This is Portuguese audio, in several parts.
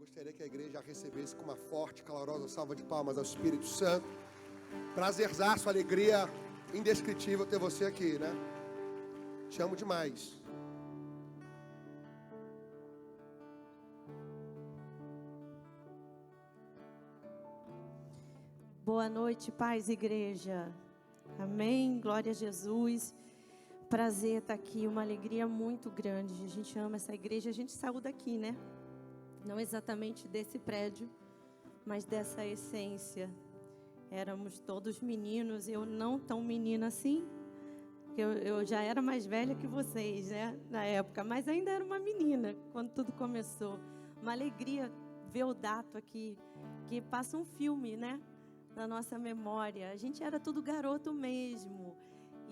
Gostaria que a igreja recebesse com uma forte, calorosa salva de palmas ao Espírito Santo. Prazerzaço, alegria indescritível ter você aqui, né? Te amo demais. Boa noite, paz, igreja. Amém, glória a Jesus. Prazer estar aqui, uma alegria muito grande. A gente ama essa igreja, a gente saiu daqui, né? Não exatamente desse prédio, mas dessa essência. Éramos todos meninos, eu não tão menina assim, eu já era mais velha que vocês, né? Na época, mas ainda era uma menina quando tudo começou. Uma alegria ver o Dato aqui, que passa um filme, né? Na nossa memória. A gente era tudo garoto mesmo.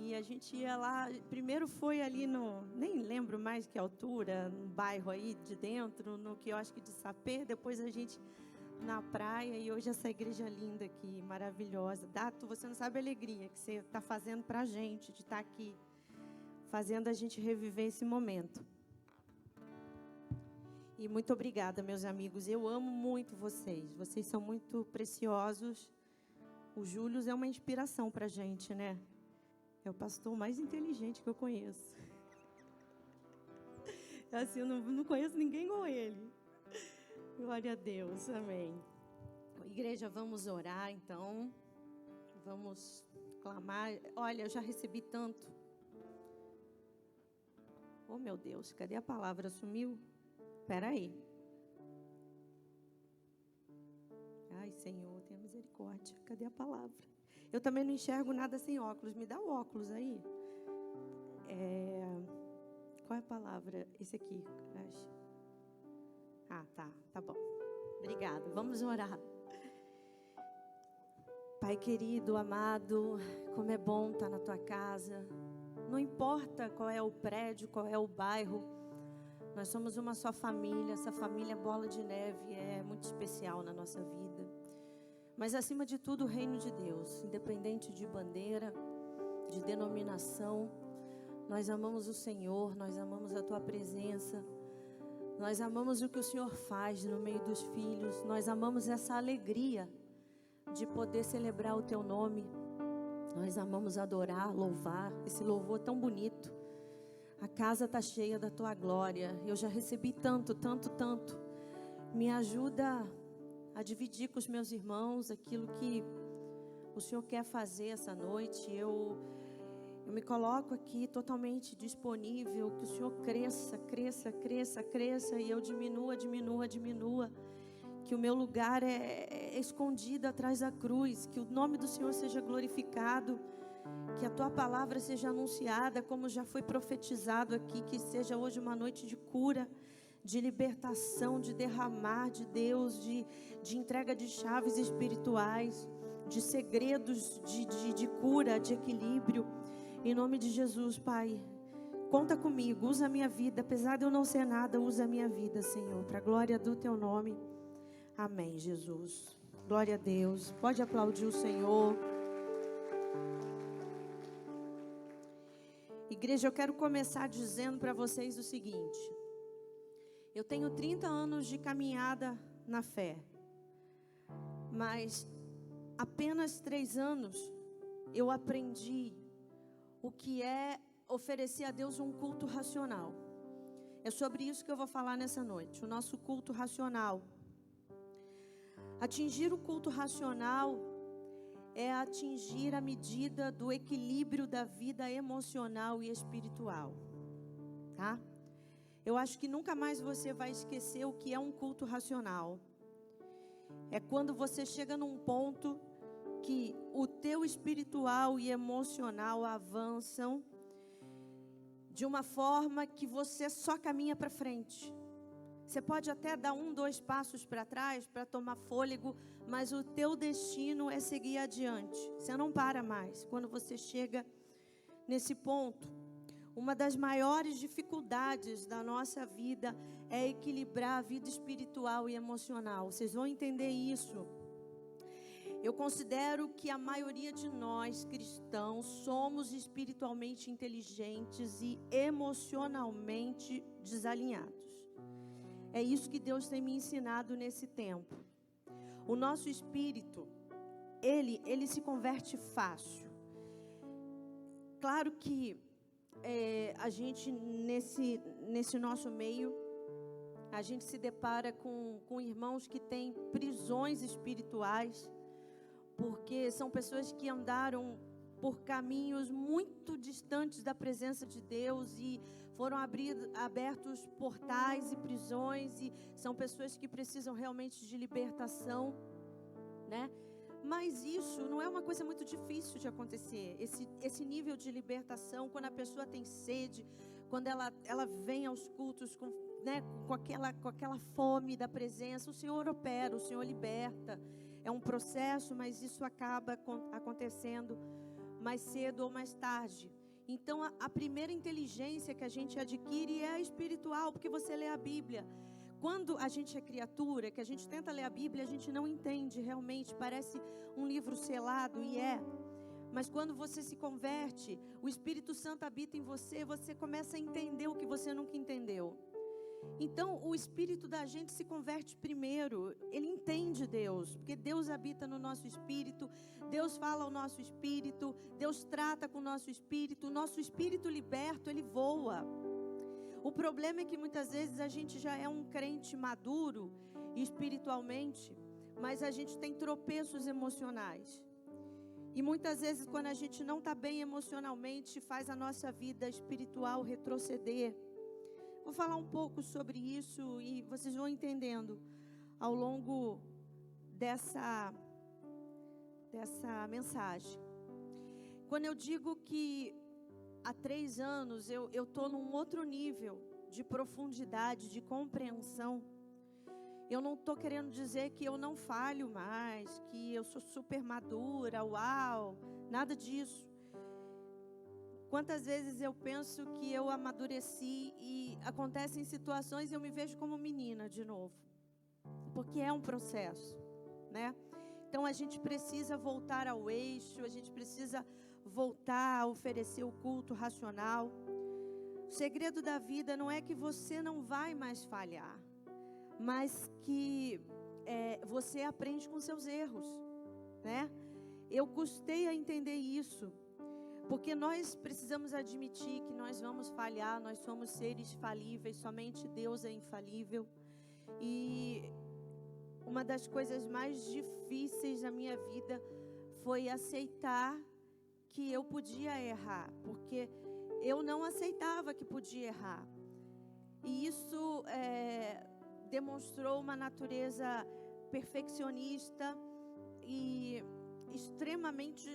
E a gente ia lá, primeiro foi ali nem lembro mais que altura, no bairro aí de dentro, no quiosque de Sapê, depois a gente na praia, e hoje essa igreja linda aqui, maravilhosa. Dato, você não sabe a alegria que você está fazendo para a gente, de estar aqui, fazendo a gente reviver esse momento. E muito obrigada, meus amigos, eu amo muito vocês são muito preciosos. O Júlio é uma inspiração para a gente, né? É o pastor mais inteligente que eu conheço. Assim, eu não conheço ninguém igual ele. Glória a Deus, amém. Igreja, vamos orar, então. Vamos clamar. Olha, eu já recebi tanto. Oh, meu Deus, cadê a palavra? Sumiu? Espera aí. Ai, Senhor, tenha misericórdia. Cadê a palavra? Eu também não enxergo nada sem óculos. Me dá o óculos aí. Qual é a palavra? Esse aqui, acho. Ah, tá bom. Obrigada. Vamos orar. Pai querido, amado, como é bom estar na tua casa. Não importa qual é o prédio, qual é o bairro. Nós somos uma só família. Essa família Bola de Neve é muito especial na nossa vida. Mas, acima de tudo, o reino de Deus, independente de bandeira, de denominação, nós amamos o Senhor, nós amamos a Tua presença, nós amamos o que o Senhor faz no meio dos filhos, nós amamos essa alegria de poder celebrar o Teu nome, nós amamos adorar, louvar, esse louvor tão bonito. A casa está cheia da Tua glória, eu já recebi tanto, me ajuda a dividir com os meus irmãos aquilo que o Senhor quer fazer essa noite. Eu me coloco aqui totalmente disponível, que o Senhor cresça, e eu diminua, que o meu lugar é escondido atrás da cruz, que o nome do Senhor seja glorificado, que a Tua palavra seja anunciada, como já foi profetizado aqui, que seja hoje uma noite de cura, de libertação, de derramar de Deus, de entrega de chaves espirituais, de segredos de cura, de equilíbrio. Em nome de Jesus, Pai, conta comigo, usa a minha vida, apesar de eu não ser nada, usa a minha vida, Senhor, para a glória do Teu nome. Amém, Jesus. Glória a Deus. Pode aplaudir o Senhor. Igreja, eu quero começar dizendo para vocês o seguinte: eu tenho 30 anos de caminhada na fé, mas apenas 3 anos eu aprendi o que é oferecer a Deus um culto racional. É sobre isso que eu vou falar nessa noite, o nosso culto racional. Atingir o culto racional é atingir a medida do equilíbrio da vida emocional e espiritual, tá? Eu acho que nunca mais você vai esquecer o que é um culto racional. É quando você chega num ponto que o teu espiritual e emocional avançam de uma forma que você só caminha para frente. Você pode até dar 1, 2 passos para trás para tomar fôlego, mas o teu destino é seguir adiante. Você não para mais. Quando você chega nesse ponto, uma das maiores dificuldades da nossa vida é equilibrar a vida espiritual e emocional. Vocês vão entender isso. Eu considero que a maioria de nós cristãos somos espiritualmente inteligentes e emocionalmente desalinhados. É isso que Deus tem me ensinado nesse tempo. O nosso espírito, ele se converte fácil. Claro que a gente, nesse nosso meio, a gente se depara com irmãos que têm prisões espirituais, porque são pessoas que andaram por caminhos muito distantes da presença de Deus e foram abertos portais e prisões, e são pessoas que precisam realmente de libertação, né? Mas isso não é uma coisa muito difícil de acontecer, esse nível de libertação, quando a pessoa tem sede, quando ela vem aos cultos com aquela fome da presença, o Senhor opera, o Senhor liberta. É um processo, mas isso acaba acontecendo mais cedo ou mais tarde. Então, a primeira inteligência que a gente adquire é a espiritual, porque você lê a Bíblia. Quando a gente é criatura, que a gente tenta ler a Bíblia, a gente não entende realmente, parece um livro selado, e é. Mas quando você se converte, o Espírito Santo habita em você, você começa a entender o que você nunca entendeu. Então, o espírito da gente se converte primeiro, ele entende Deus, porque Deus habita no nosso espírito, Deus fala ao nosso espírito, Deus trata com o nosso espírito liberto, ele voa. O problema é que muitas vezes a gente já é um crente maduro espiritualmente, mas a gente tem tropeços emocionais. E muitas vezes quando a gente não está bem emocionalmente, faz a nossa vida espiritual retroceder. Vou falar um pouco sobre isso e vocês vão entendendo ao longo dessa mensagem. Quando eu digo que há 3 anos eu estou num outro nível de profundidade, de compreensão, eu não estou querendo dizer que eu não falho mais, que eu sou super madura, uau, nada disso. Quantas vezes eu penso que eu amadureci e acontecem situações e eu me vejo como menina de novo. Porque é um processo, né? Então a gente precisa voltar ao eixo, a gente precisa voltar a oferecer o culto racional. O segredo da vida não é que você não vai mais falhar, mas que você aprende com seus erros, né? Eu custei a entender isso. Porque nós precisamos admitir que nós vamos falhar, nós somos seres falíveis, somente Deus é infalível. E uma das coisas mais difíceis da minha vida foi aceitar que eu podia errar, porque eu não aceitava que podia errar. E isso demonstrou uma natureza perfeccionista e extremamente,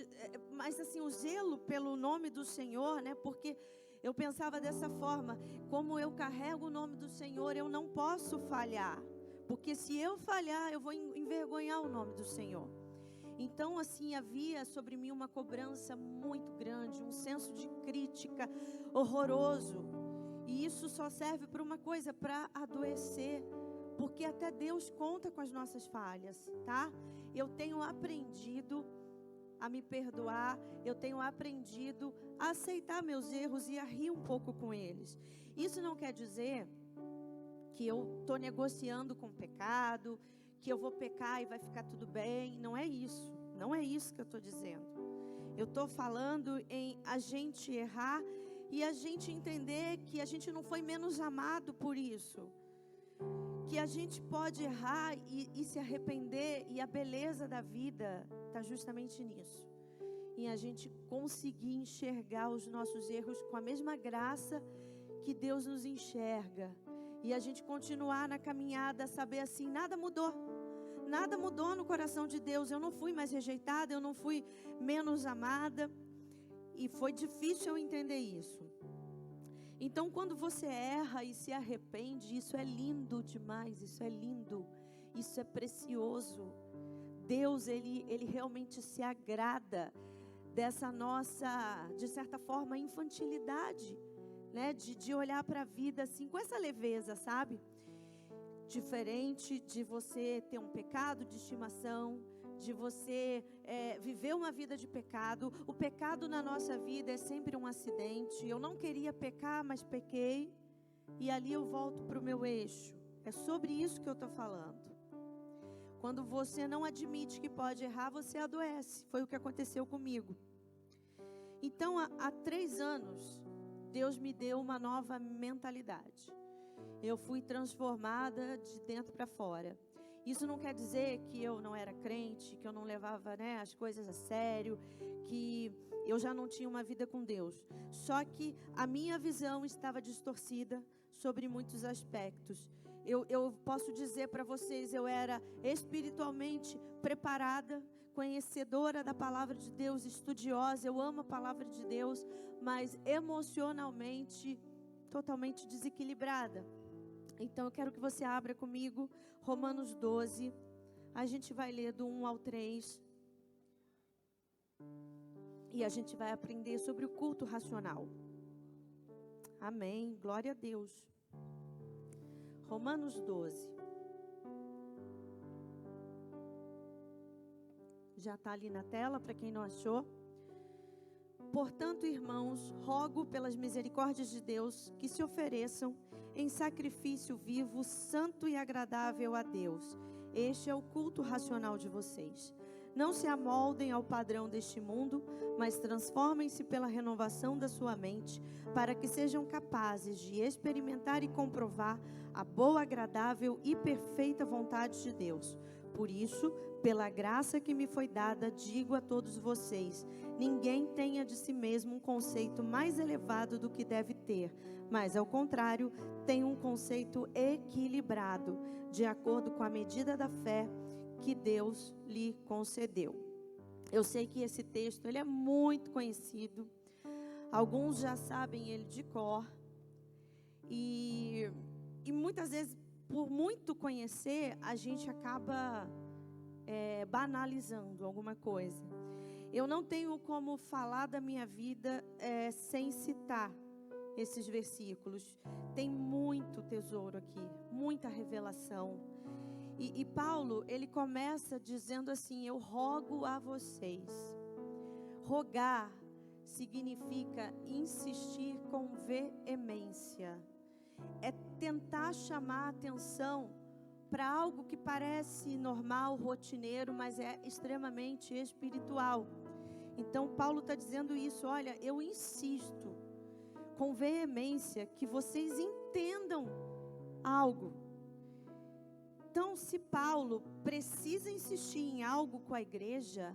mas assim, o zelo pelo nome do Senhor, né? Porque eu pensava dessa forma, como eu carrego o nome do Senhor, eu não posso falhar, porque se eu falhar, eu vou envergonhar o nome do Senhor. Então, assim, havia sobre mim uma cobrança muito grande, um senso de crítica horroroso, e isso só serve para uma coisa, para adoecer, porque até Deus conta com as nossas falhas, tá? Eu tenho aprendido a me perdoar, eu tenho aprendido a aceitar meus erros e a rir um pouco com eles. Isso não quer dizer que eu estou negociando com o pecado, que eu vou pecar e vai ficar tudo bem. Não é isso, não é isso que eu estou dizendo. Eu estou falando em a gente errar e a gente entender que a gente não foi menos amado por isso. Que a gente pode errar e se arrepender, e a beleza da vida está justamente nisso. Em a gente conseguir enxergar os nossos erros com a mesma graça que Deus nos enxerga. E a gente continuar na caminhada, saber assim, nada mudou. Nada mudou no coração de Deus. Eu não fui mais rejeitada, eu não fui menos amada. E foi difícil eu entender isso. Então, quando você erra e se arrepende, isso é lindo demais, isso é lindo, isso é precioso. Deus, Ele realmente se agrada dessa nossa, de certa forma, infantilidade, né? De olhar para a vida assim, com essa leveza, sabe? Diferente de você ter um pecado de estimação, de você viver uma vida de pecado. O pecado na nossa vida é sempre um acidente. Eu não queria pecar, mas pequei. E ali eu volto para o meu eixo. É sobre isso que eu estou falando. Quando você não admite que pode errar, você adoece. Foi o que aconteceu comigo. Então, há 3 anos, Deus me deu uma nova mentalidade. Eu fui transformada de dentro para fora. Isso não quer dizer que eu não era crente, que eu não levava, as coisas a sério, que eu já não tinha uma vida com Deus. Só que a minha visão estava distorcida sobre muitos aspectos. Eu posso dizer para vocês, eu era espiritualmente preparada, conhecedora da palavra de Deus, estudiosa, eu amo a palavra de Deus, mas emocionalmente totalmente desequilibrada. Então eu quero que você abra comigo Romanos 12, a gente vai ler do 1 ao 3, e a gente vai aprender sobre o culto racional. Amém, glória a Deus. Romanos 12. Já está ali na tela, para quem não achou. Portanto, irmãos, rogo pelas misericórdias de Deus que se ofereçam em sacrifício vivo, santo e agradável a Deus. Este é o culto racional de vocês. Não se amoldem ao padrão deste mundo, mas transformem-se pela renovação da sua mente, para que sejam capazes de experimentar e comprovar a boa, agradável e perfeita vontade de Deus. Por isso, pela graça que me foi dada, digo a todos vocês: ninguém tenha de si mesmo um conceito mais elevado do que deve ter, mas, ao contrário, tenha um conceito equilibrado, de acordo com a medida da fé que Deus lhe concedeu. Eu sei que esse texto ele é muito conhecido, alguns já sabem ele de cor, e muitas vezes, por muito conhecer, a gente acaba banalizando alguma coisa. Eu não tenho como falar da minha vida sem citar esses versículos. Tem muito tesouro aqui, muita revelação. E Paulo, ele começa dizendo assim: eu rogo a vocês. Rogar significa insistir com veemência. É tentar chamar a atenção para algo que parece normal, rotineiro, mas é extremamente espiritual. Então Paulo está dizendo isso: olha, eu insisto com veemência que vocês entendam algo. Então, se Paulo precisa insistir em algo com a igreja,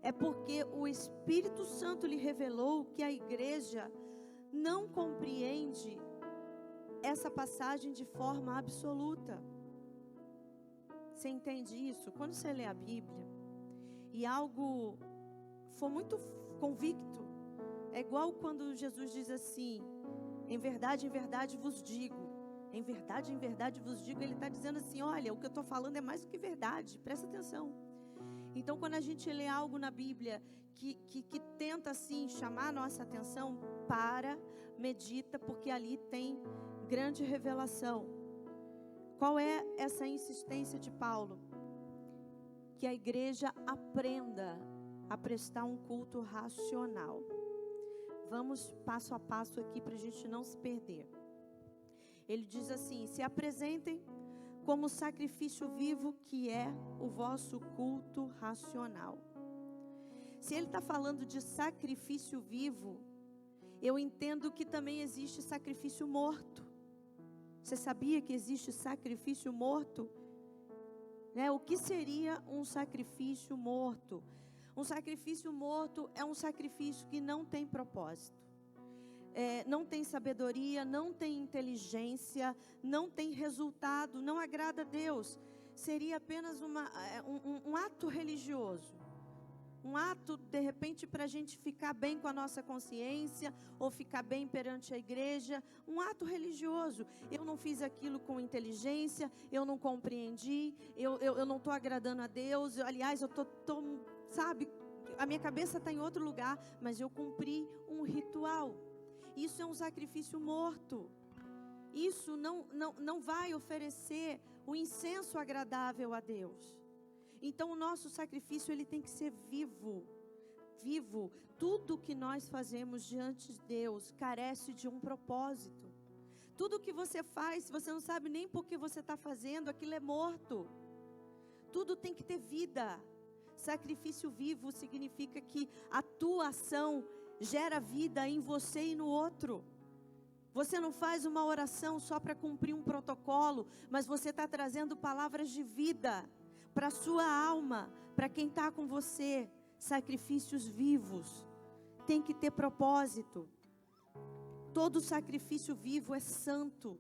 é porque o Espírito Santo lhe revelou que a igreja não compreende essa passagem de forma absoluta. Você entende isso? Quando você lê a Bíblia e algo for muito convicto, é igual quando Jesus diz assim: em verdade vos digo. Em verdade vos digo. Ele está dizendo assim: olha, o que eu estou falando é mais do que verdade, presta atenção. Então, quando a gente lê algo na Bíblia que tenta assim chamar a nossa atenção, medita, porque ali tem grande revelação. Qual é essa insistência de Paulo? Que a igreja aprenda a prestar um culto racional. Vamos passo a passo aqui para a gente não se perder. Ele diz assim: se apresentem como sacrifício vivo, que é o vosso culto racional. Se ele está falando de sacrifício vivo, eu entendo que também existe sacrifício morto. Você sabia que existe sacrifício morto? O que seria um sacrifício morto? Um sacrifício morto é um sacrifício que não tem propósito. Não tem sabedoria, não tem inteligência, não tem resultado, não agrada a Deus. Seria apenas um ato religioso. Um ato, de repente, para a gente ficar bem com a nossa consciência, ou ficar bem perante a igreja. Um ato religioso. Eu não fiz aquilo com inteligência, eu não compreendi, eu não estou agradando a Deus. Aliás, eu estou, sabe, a minha cabeça está em outro lugar, mas eu cumpri um ritual. Isso é um sacrifício morto. Isso não vai oferecer o incenso agradável a Deus. Então o nosso sacrifício ele tem que ser vivo. Vivo. Tudo que nós fazemos diante de Deus carece de um propósito. Tudo que você faz, se você não sabe nem por que você está fazendo, aquilo é morto. Tudo tem que ter vida. Sacrifício vivo significa que a tua ação gera vida em você e no outro. Você não faz uma oração só para cumprir um protocolo, mas você está trazendo palavras de vida para a sua alma, para quem está com você. Sacrifícios vivos. Tem que ter propósito. Todo sacrifício vivo é santo.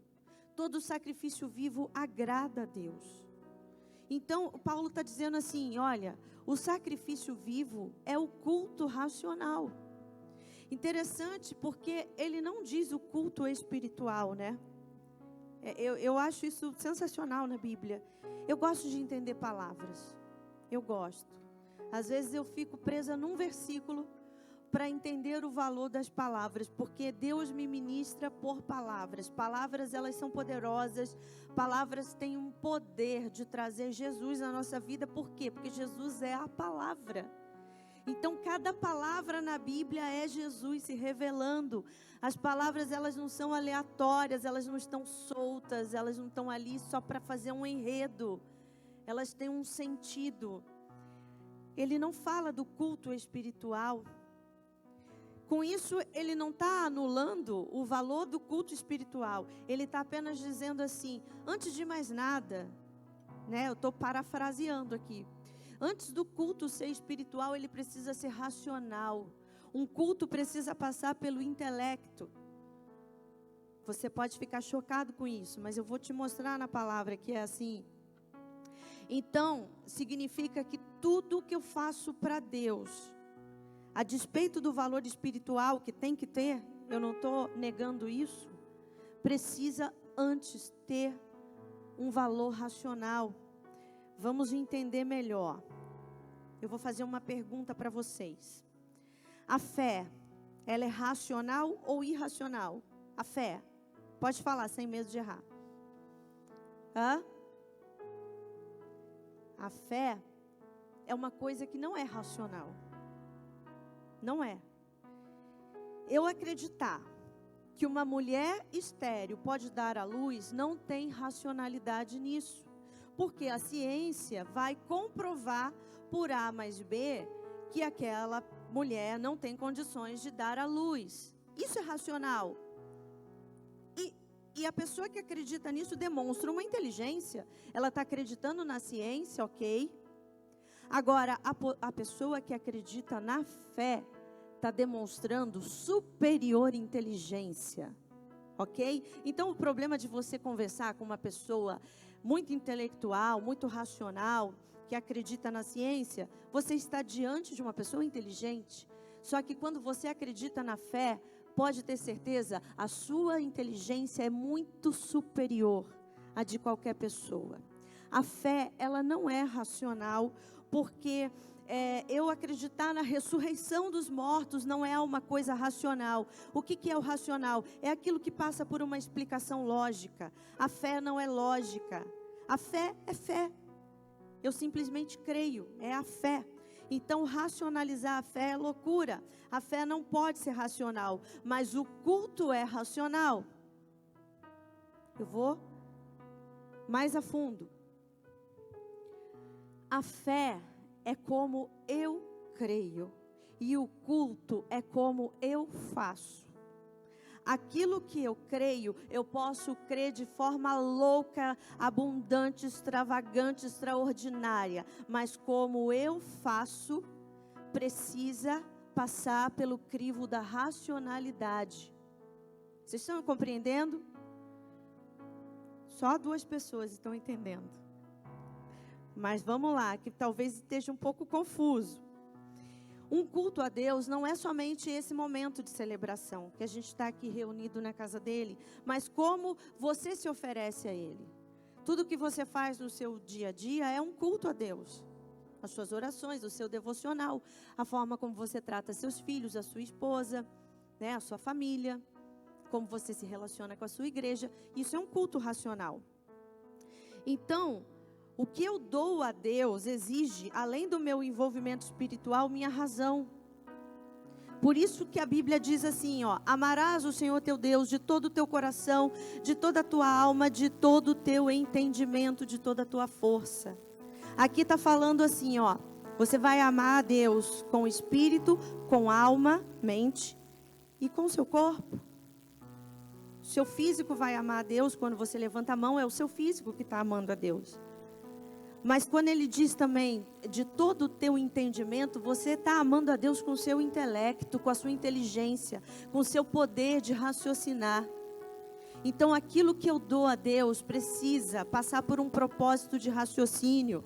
Todo sacrifício vivo agrada a Deus. Então, Paulo está dizendo assim, olha, o sacrifício vivo é o culto racional. Interessante, porque ele não diz o culto espiritual, né? Eu acho isso sensacional na Bíblia. Eu gosto de entender palavras. Eu gosto. Às vezes eu fico presa num versículo para entender o valor das palavras, porque Deus me ministra por palavras. Palavras, elas são poderosas. Palavras têm um poder de trazer Jesus na nossa vida. Por quê? Porque Jesus é a palavra. Então, cada palavra na Bíblia é Jesus se revelando. As palavras, elas não são aleatórias, elas não estão soltas, elas não estão ali só para fazer um enredo. Elas têm um sentido. Ele não fala do culto espiritual. Com isso, ele não está anulando o valor do culto espiritual. Ele está apenas dizendo assim, antes de mais nada, né, eu estou parafraseando aqui. Antes do culto ser espiritual, ele precisa ser racional. Um culto precisa passar pelo intelecto. Você pode ficar chocado com isso, mas eu vou te mostrar na palavra que é assim. Então, significa que tudo que eu faço para Deus, a despeito do valor espiritual que tem que ter, eu não estou negando isso, precisa antes ter um valor racional. Vamos entender melhor. Eu vou fazer uma pergunta para vocês. A fé, ela é racional ou irracional? A fé. Pode falar sem medo de errar. Hã? A fé é uma coisa que não é racional. Não é. Eu acreditar que uma mulher estéril pode dar à luz, não tem racionalidade nisso. Porque a ciência vai comprovar por A mais B que aquela mulher não tem condições de dar à luz. Isso é racional. E a pessoa que acredita nisso demonstra uma inteligência. Ela está acreditando na ciência, ok? Agora, a pessoa que acredita na fé está demonstrando superior inteligência, ok? Então, o problema de você conversar com uma pessoa muito intelectual, muito racional, que acredita na ciência, você está diante de uma pessoa inteligente. Só que quando você acredita na fé, pode ter certeza, a sua inteligência é muito superior à de qualquer pessoa. A fé, ela não é racional, porque eu acreditar na ressurreição dos mortos não é uma coisa racional. O que é o racional? É aquilo que passa por uma explicação lógica. A fé não é lógica. A fé é fé. Eu simplesmente creio, é a fé. Então, racionalizar a fé é loucura. A fé não pode ser racional, mas o culto é racional. Eu vou mais a fundo. A fé é como eu creio, e o culto é como eu faço. Aquilo que eu creio, eu posso crer de forma louca, abundante, extravagante, extraordinária. Mas como eu faço, precisa passar pelo crivo da racionalidade. Vocês estão compreendendo? Só 2 pessoas estão entendendo. Mas vamos lá, que talvez esteja um pouco confuso. Um culto a Deus não é somente esse momento de celebração, que a gente está aqui reunido na casa dele, mas como você se oferece a ele. Tudo que você faz no seu dia a dia é um culto a Deus. As suas orações, o seu devocional, a forma como você trata seus filhos, a sua esposa, né, a sua família, como você se relaciona com a sua igreja, isso é um culto racional. Então, o que eu dou a Deus exige, além do meu envolvimento espiritual, minha razão. Por isso que a Bíblia diz assim, ó, amarás o Senhor teu Deus de todo o teu coração, de toda a tua alma, de todo o teu entendimento, de toda a tua força. Aqui está falando assim, ó, você vai amar a Deus com o espírito, com alma, mente e com o seu corpo. O seu físico vai amar a Deus, quando você levanta a mão, é o seu físico que está amando a Deus. Mas quando ele diz também, de todo o teu entendimento, você está amando a Deus com o seu intelecto, com a sua inteligência, com o seu poder de raciocinar. Então aquilo que eu dou a Deus precisa passar por um propósito de raciocínio.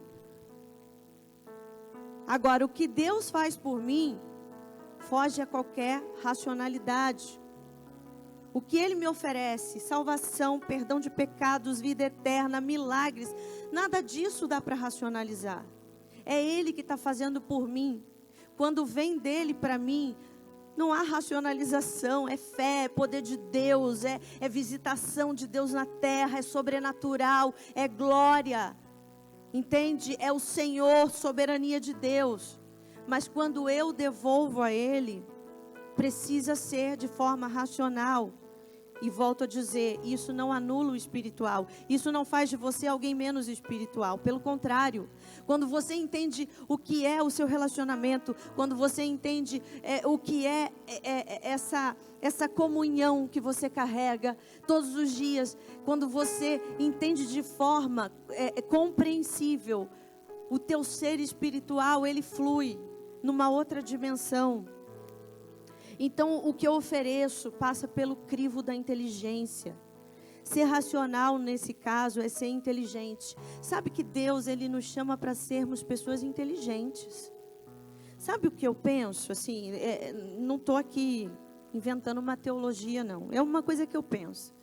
Agora, o que Deus faz por mim, foge a qualquer racionalidade. O que Ele me oferece, salvação, perdão de pecados, vida eterna, milagres, nada disso dá para racionalizar. É Ele que está fazendo por mim. Quando vem dEle para mim, não há racionalização, é fé, é poder de Deus, é visitação de Deus na terra, é sobrenatural, é glória. Entende? É o Senhor, soberania de Deus. Mas quando eu devolvo a Ele, precisa ser de forma racional. E volto a dizer, isso não anula o espiritual. Isso não faz de você alguém menos espiritual. Pelo contrário, quando você entende o que é o seu relacionamento, quando você entende o que é essa comunhão que você carrega todos os dias, quando você entende de forma compreensível, o teu ser espiritual, ele flui numa outra dimensão. Então, o que eu ofereço passa pelo crivo da inteligência. Ser racional, nesse caso, é ser inteligente. Sabe que Deus, Ele nos chama para sermos pessoas inteligentes. Sabe o que eu penso? Assim, não estou aqui inventando uma teologia, não. É uma coisa que eu penso.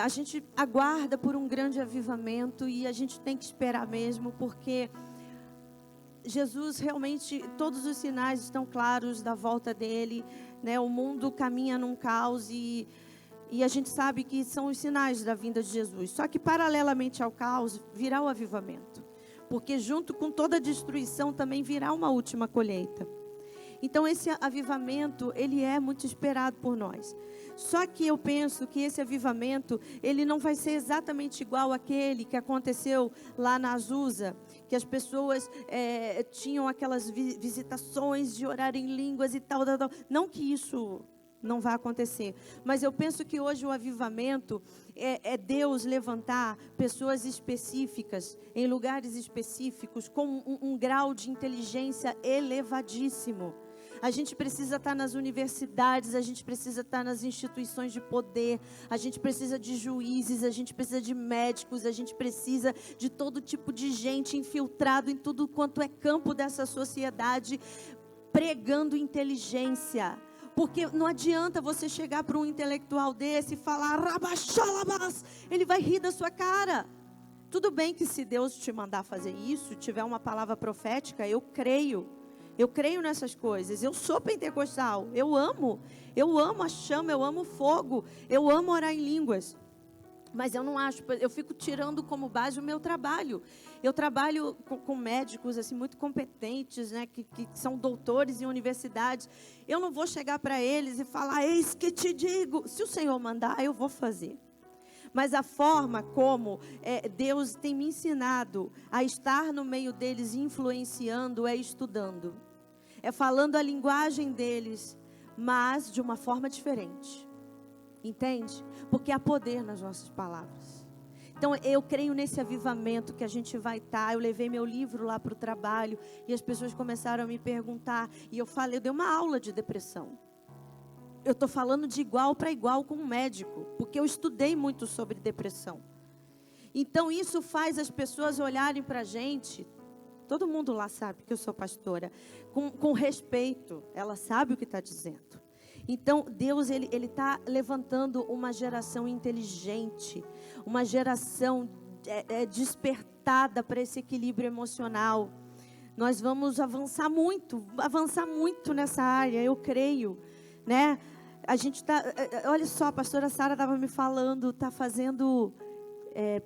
A gente aguarda por um grande avivamento e a gente tem que esperar mesmo, porque Jesus realmente, todos os sinais estão claros da volta dele, né? O mundo caminha num caos e a gente sabe que são os sinais da vinda de Jesus. Só que paralelamente ao caos virá o avivamento, porque junto com toda a destruição também virá uma última colheita. Então esse avivamento, ele é muito esperado por nós. Só que eu penso que esse avivamento, ele não vai ser exatamente igual àquele que aconteceu lá na Azusa, que as pessoas tinham aquelas visitações de orar em línguas e tal. Não que isso não vai acontecer, mas eu penso que hoje o avivamento é Deus levantar pessoas específicas, em lugares específicos, com um grau de inteligência elevadíssimo. A gente precisa estar nas universidades, a gente precisa estar nas instituições de poder, a gente precisa de juízes, a gente precisa de médicos, a gente precisa de todo tipo de gente infiltrado em tudo quanto é campo dessa sociedade, pregando inteligência. Porque não adianta você chegar para um intelectual desse e falar, Rabaxalabás, ele vai rir da sua cara. Tudo bem que se Deus te mandar fazer isso, tiver uma palavra profética, eu creio nessas coisas. Eu sou pentecostal, eu amo a chama, eu amo o fogo, eu amo orar em línguas. Mas eu não acho, eu fico tirando como base o meu trabalho. Eu trabalho com médicos assim, muito competentes, né, que são doutores em universidades. Eu não vou chegar para eles e falar, eis que te digo. Se o Senhor mandar, eu vou fazer. Mas a forma como Deus tem me ensinado a estar no meio deles, influenciando, é estudando. É falando a linguagem deles, mas de uma forma diferente. Entende? Porque há poder nas nossas palavras. Então, eu creio nesse avivamento que a gente vai estar. Eu levei meu livro lá para o trabalho e as pessoas começaram a me perguntar. E eu dei uma aula de depressão. Eu estou falando de igual para igual com um médico, porque eu estudei muito sobre depressão. Então, isso faz as pessoas olharem para a gente. Todo mundo lá sabe que eu sou pastora. Com respeito, ela sabe o que está dizendo. Então, Deus, Ele está levantando uma geração inteligente, uma geração despertada para esse equilíbrio emocional. Nós vamos avançar muito nessa área, eu creio, né? A gente está, olha só, a pastora Sara estava me falando, está fazendo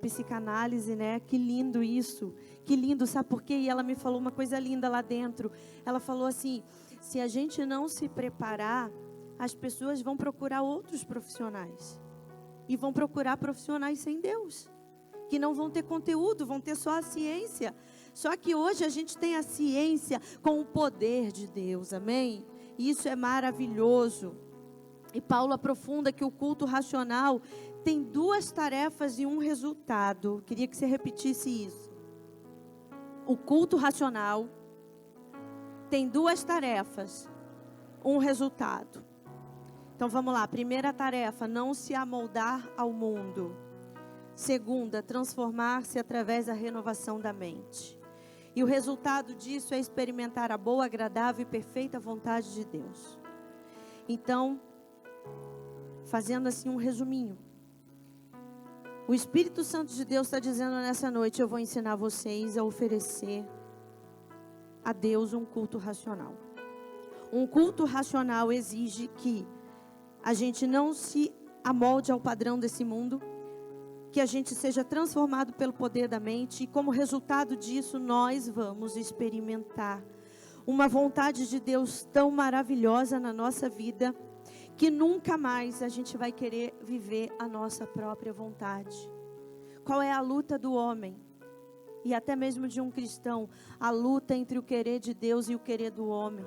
psicanálise, né? Que lindo isso, que lindo, sabe por quê? E ela me falou uma coisa linda lá dentro. Ela falou assim, Se a gente não se preparar, as pessoas vão procurar outros profissionais. E vão procurar profissionais sem Deus, que não vão ter conteúdo, vão ter só a ciência. Só que hoje a gente tem a ciência com o poder de Deus, amém? E isso é maravilhoso. E Paulo aprofunda que o culto racional tem 2 tarefas e um resultado. Queria que você repetisse isso. O culto racional tem 2 tarefas, um resultado. Então vamos lá, primeira tarefa, não se amoldar ao mundo. Segunda, transformar-se através da renovação da mente. E o resultado disso é experimentar a boa, agradável e perfeita vontade de Deus. Então, fazendo assim um resuminho. O Espírito Santo de Deus está dizendo nessa noite, eu vou ensinar vocês a oferecer a Deus um culto racional. Um culto racional exige que a gente não se amolde ao padrão desse mundo, que a gente seja transformado pelo poder da mente, e como resultado disso, nós vamos experimentar uma vontade de Deus tão maravilhosa na nossa vida, que nunca mais a gente vai querer viver a nossa própria vontade. Qual é a luta do homem? E até mesmo de um cristão, a luta entre o querer de Deus e o querer do homem.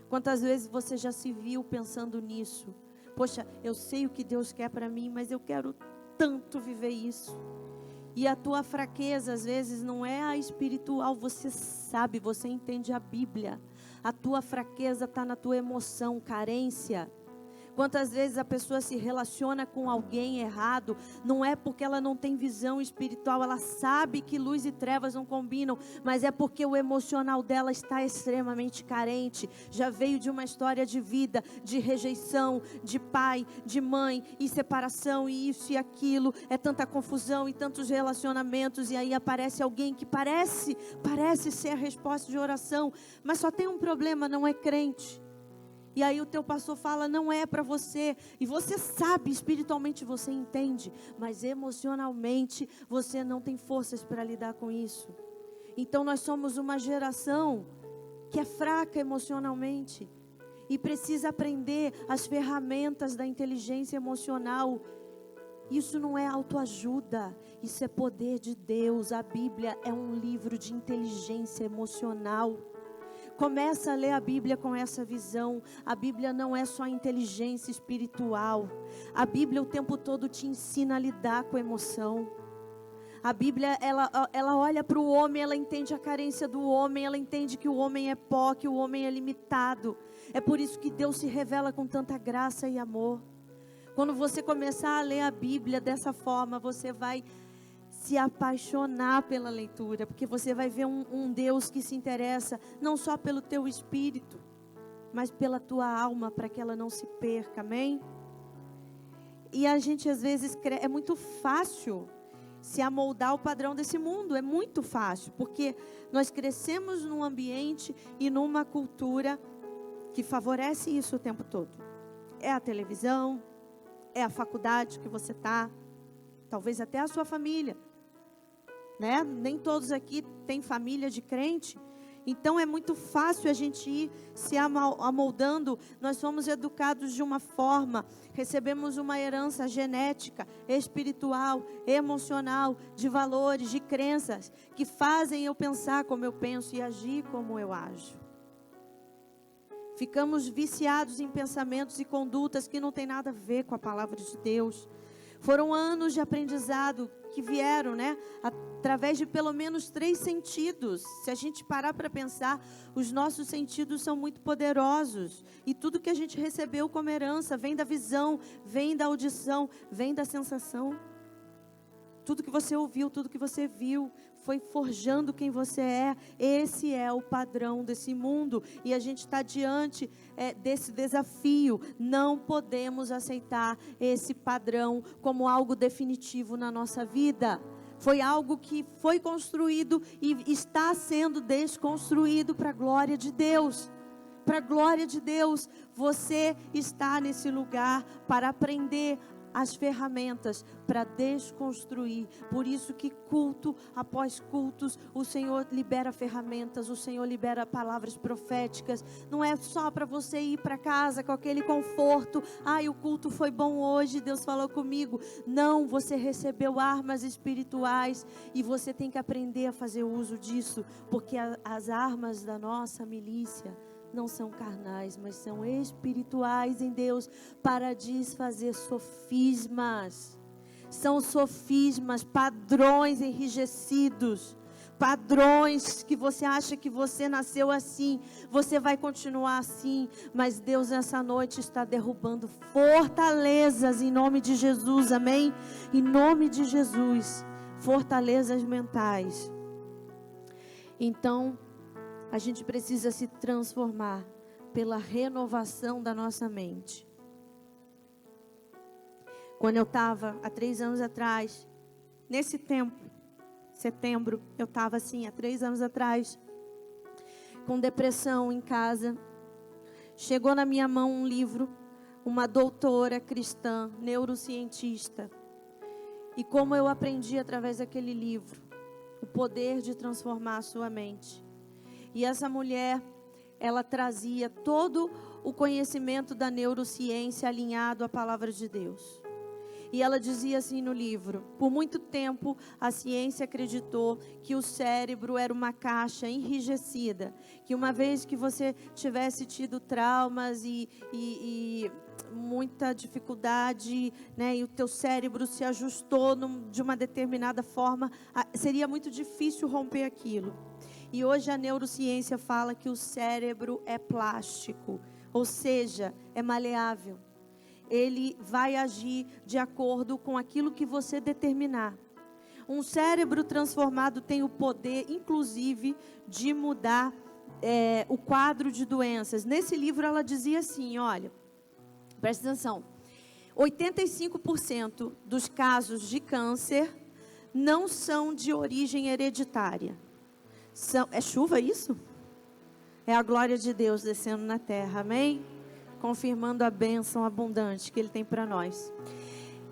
Quantas vezes você já se viu pensando nisso? Poxa, eu sei o que Deus quer para mim, mas eu quero tanto viver isso. E a tua fraqueza, às vezes, não é a espiritual. Você sabe, você entende a Bíblia. A tua fraqueza está na tua emoção, carência. Quantas vezes a pessoa se relaciona com alguém errado, não é porque ela não tem visão espiritual, ela sabe que luz e trevas não combinam, mas é porque o emocional dela está extremamente carente. Já veio de uma história de vida, de rejeição, de pai, de mãe, e separação, e isso e aquilo, é tanta confusão e tantos relacionamentos, e aí aparece alguém que parece ser a resposta de oração, mas só tem um problema, não é crente. E aí o teu pastor fala, não é para você. E você sabe, espiritualmente você entende. Mas emocionalmente você não tem forças para lidar com isso. Então nós somos uma geração que é fraca emocionalmente. E precisa aprender as ferramentas da inteligência emocional. Isso não é autoajuda. Isso é poder de Deus. A Bíblia é um livro de inteligência emocional. Começa a ler a Bíblia com essa visão. A Bíblia não é só inteligência espiritual. A Bíblia o tempo todo te ensina a lidar com a emoção. A Bíblia, ela olha para o homem, ela entende a carência do homem, ela entende que o homem é pó, que o homem é limitado. É por isso que Deus se revela com tanta graça e amor. Quando você começar a ler a Bíblia dessa forma, você vai se apaixonar pela leitura, porque você vai ver um Deus que se interessa não só pelo teu espírito, mas pela tua alma, para que ela não se perca, amém? E a gente às vezes, é muito fácil se amoldar ao padrão desse mundo, é muito fácil, porque nós crescemos num ambiente e numa cultura que favorece isso o tempo todo. É a televisão, é a faculdade que você está, talvez até a sua família. Né? Nem todos aqui têm família de crente, então é muito fácil a gente ir se amoldando. Nós somos educados de uma forma, recebemos uma herança genética, espiritual, emocional, de valores, de crenças, que fazem eu pensar como eu penso e agir como eu ajo. Ficamos viciados em pensamentos e condutas que não tem nada a ver com a palavra de Deus. Foram anos de aprendizado que vieram, né, através de pelo menos 3 sentidos. Se a gente parar para pensar, os nossos sentidos são muito poderosos. E tudo que a gente recebeu como herança vem da visão, vem da audição, vem da sensação. Tudo que você ouviu, tudo que você viu, foi forjando quem você é. Esse é o padrão desse mundo. E a gente está diante desse desafio. Não podemos aceitar esse padrão como algo definitivo na nossa vida. Foi algo que foi construído e está sendo desconstruído para a glória de Deus. Para a glória de Deus, você está nesse lugar para aprender as ferramentas para desconstruir. Por isso que culto após cultos, o Senhor libera ferramentas, o Senhor libera palavras proféticas. Não é só para você ir para casa com aquele conforto. Ai, o culto foi bom hoje, Deus falou comigo. Não, você recebeu armas espirituais e você tem que aprender a fazer uso disso, porque as armas da nossa milícia não são carnais, mas são espirituais em Deus, para desfazer sofismas. São sofismas, padrões enrijecidos, padrões que você acha que você nasceu assim, você vai continuar assim, mas Deus nessa noite está derrubando fortalezas em nome de Jesus, amém? Em nome de Jesus, fortalezas mentais. Então, a gente precisa se transformar pela renovação da nossa mente. Quando eu estava, há 3 anos atrás, nesse tempo, setembro, eu estava assim, há 3 anos atrás, com depressão em casa. Chegou na minha mão um livro, uma doutora cristã, neurocientista. E como eu aprendi através daquele livro, o poder de transformar a sua mente. E essa mulher, ela trazia todo o conhecimento da neurociência alinhado à palavra de Deus. E ela dizia assim no livro: por muito tempo a ciência acreditou que o cérebro era uma caixa enrijecida, que uma vez que você tivesse tido traumas e muita dificuldade, né, e o teu cérebro se ajustou de uma determinada forma, seria muito difícil romper aquilo. E hoje a neurociência fala que o cérebro é plástico, ou seja, é maleável. Ele vai agir de acordo com aquilo que você determinar. Um cérebro transformado tem o poder, inclusive, de mudar o quadro de doenças. Nesse livro ela dizia assim, olha, presta atenção, 85% dos casos de câncer não são de origem hereditária. É chuva isso? É a glória de Deus descendo na terra, amém? Confirmando a bênção abundante que Ele tem para nós.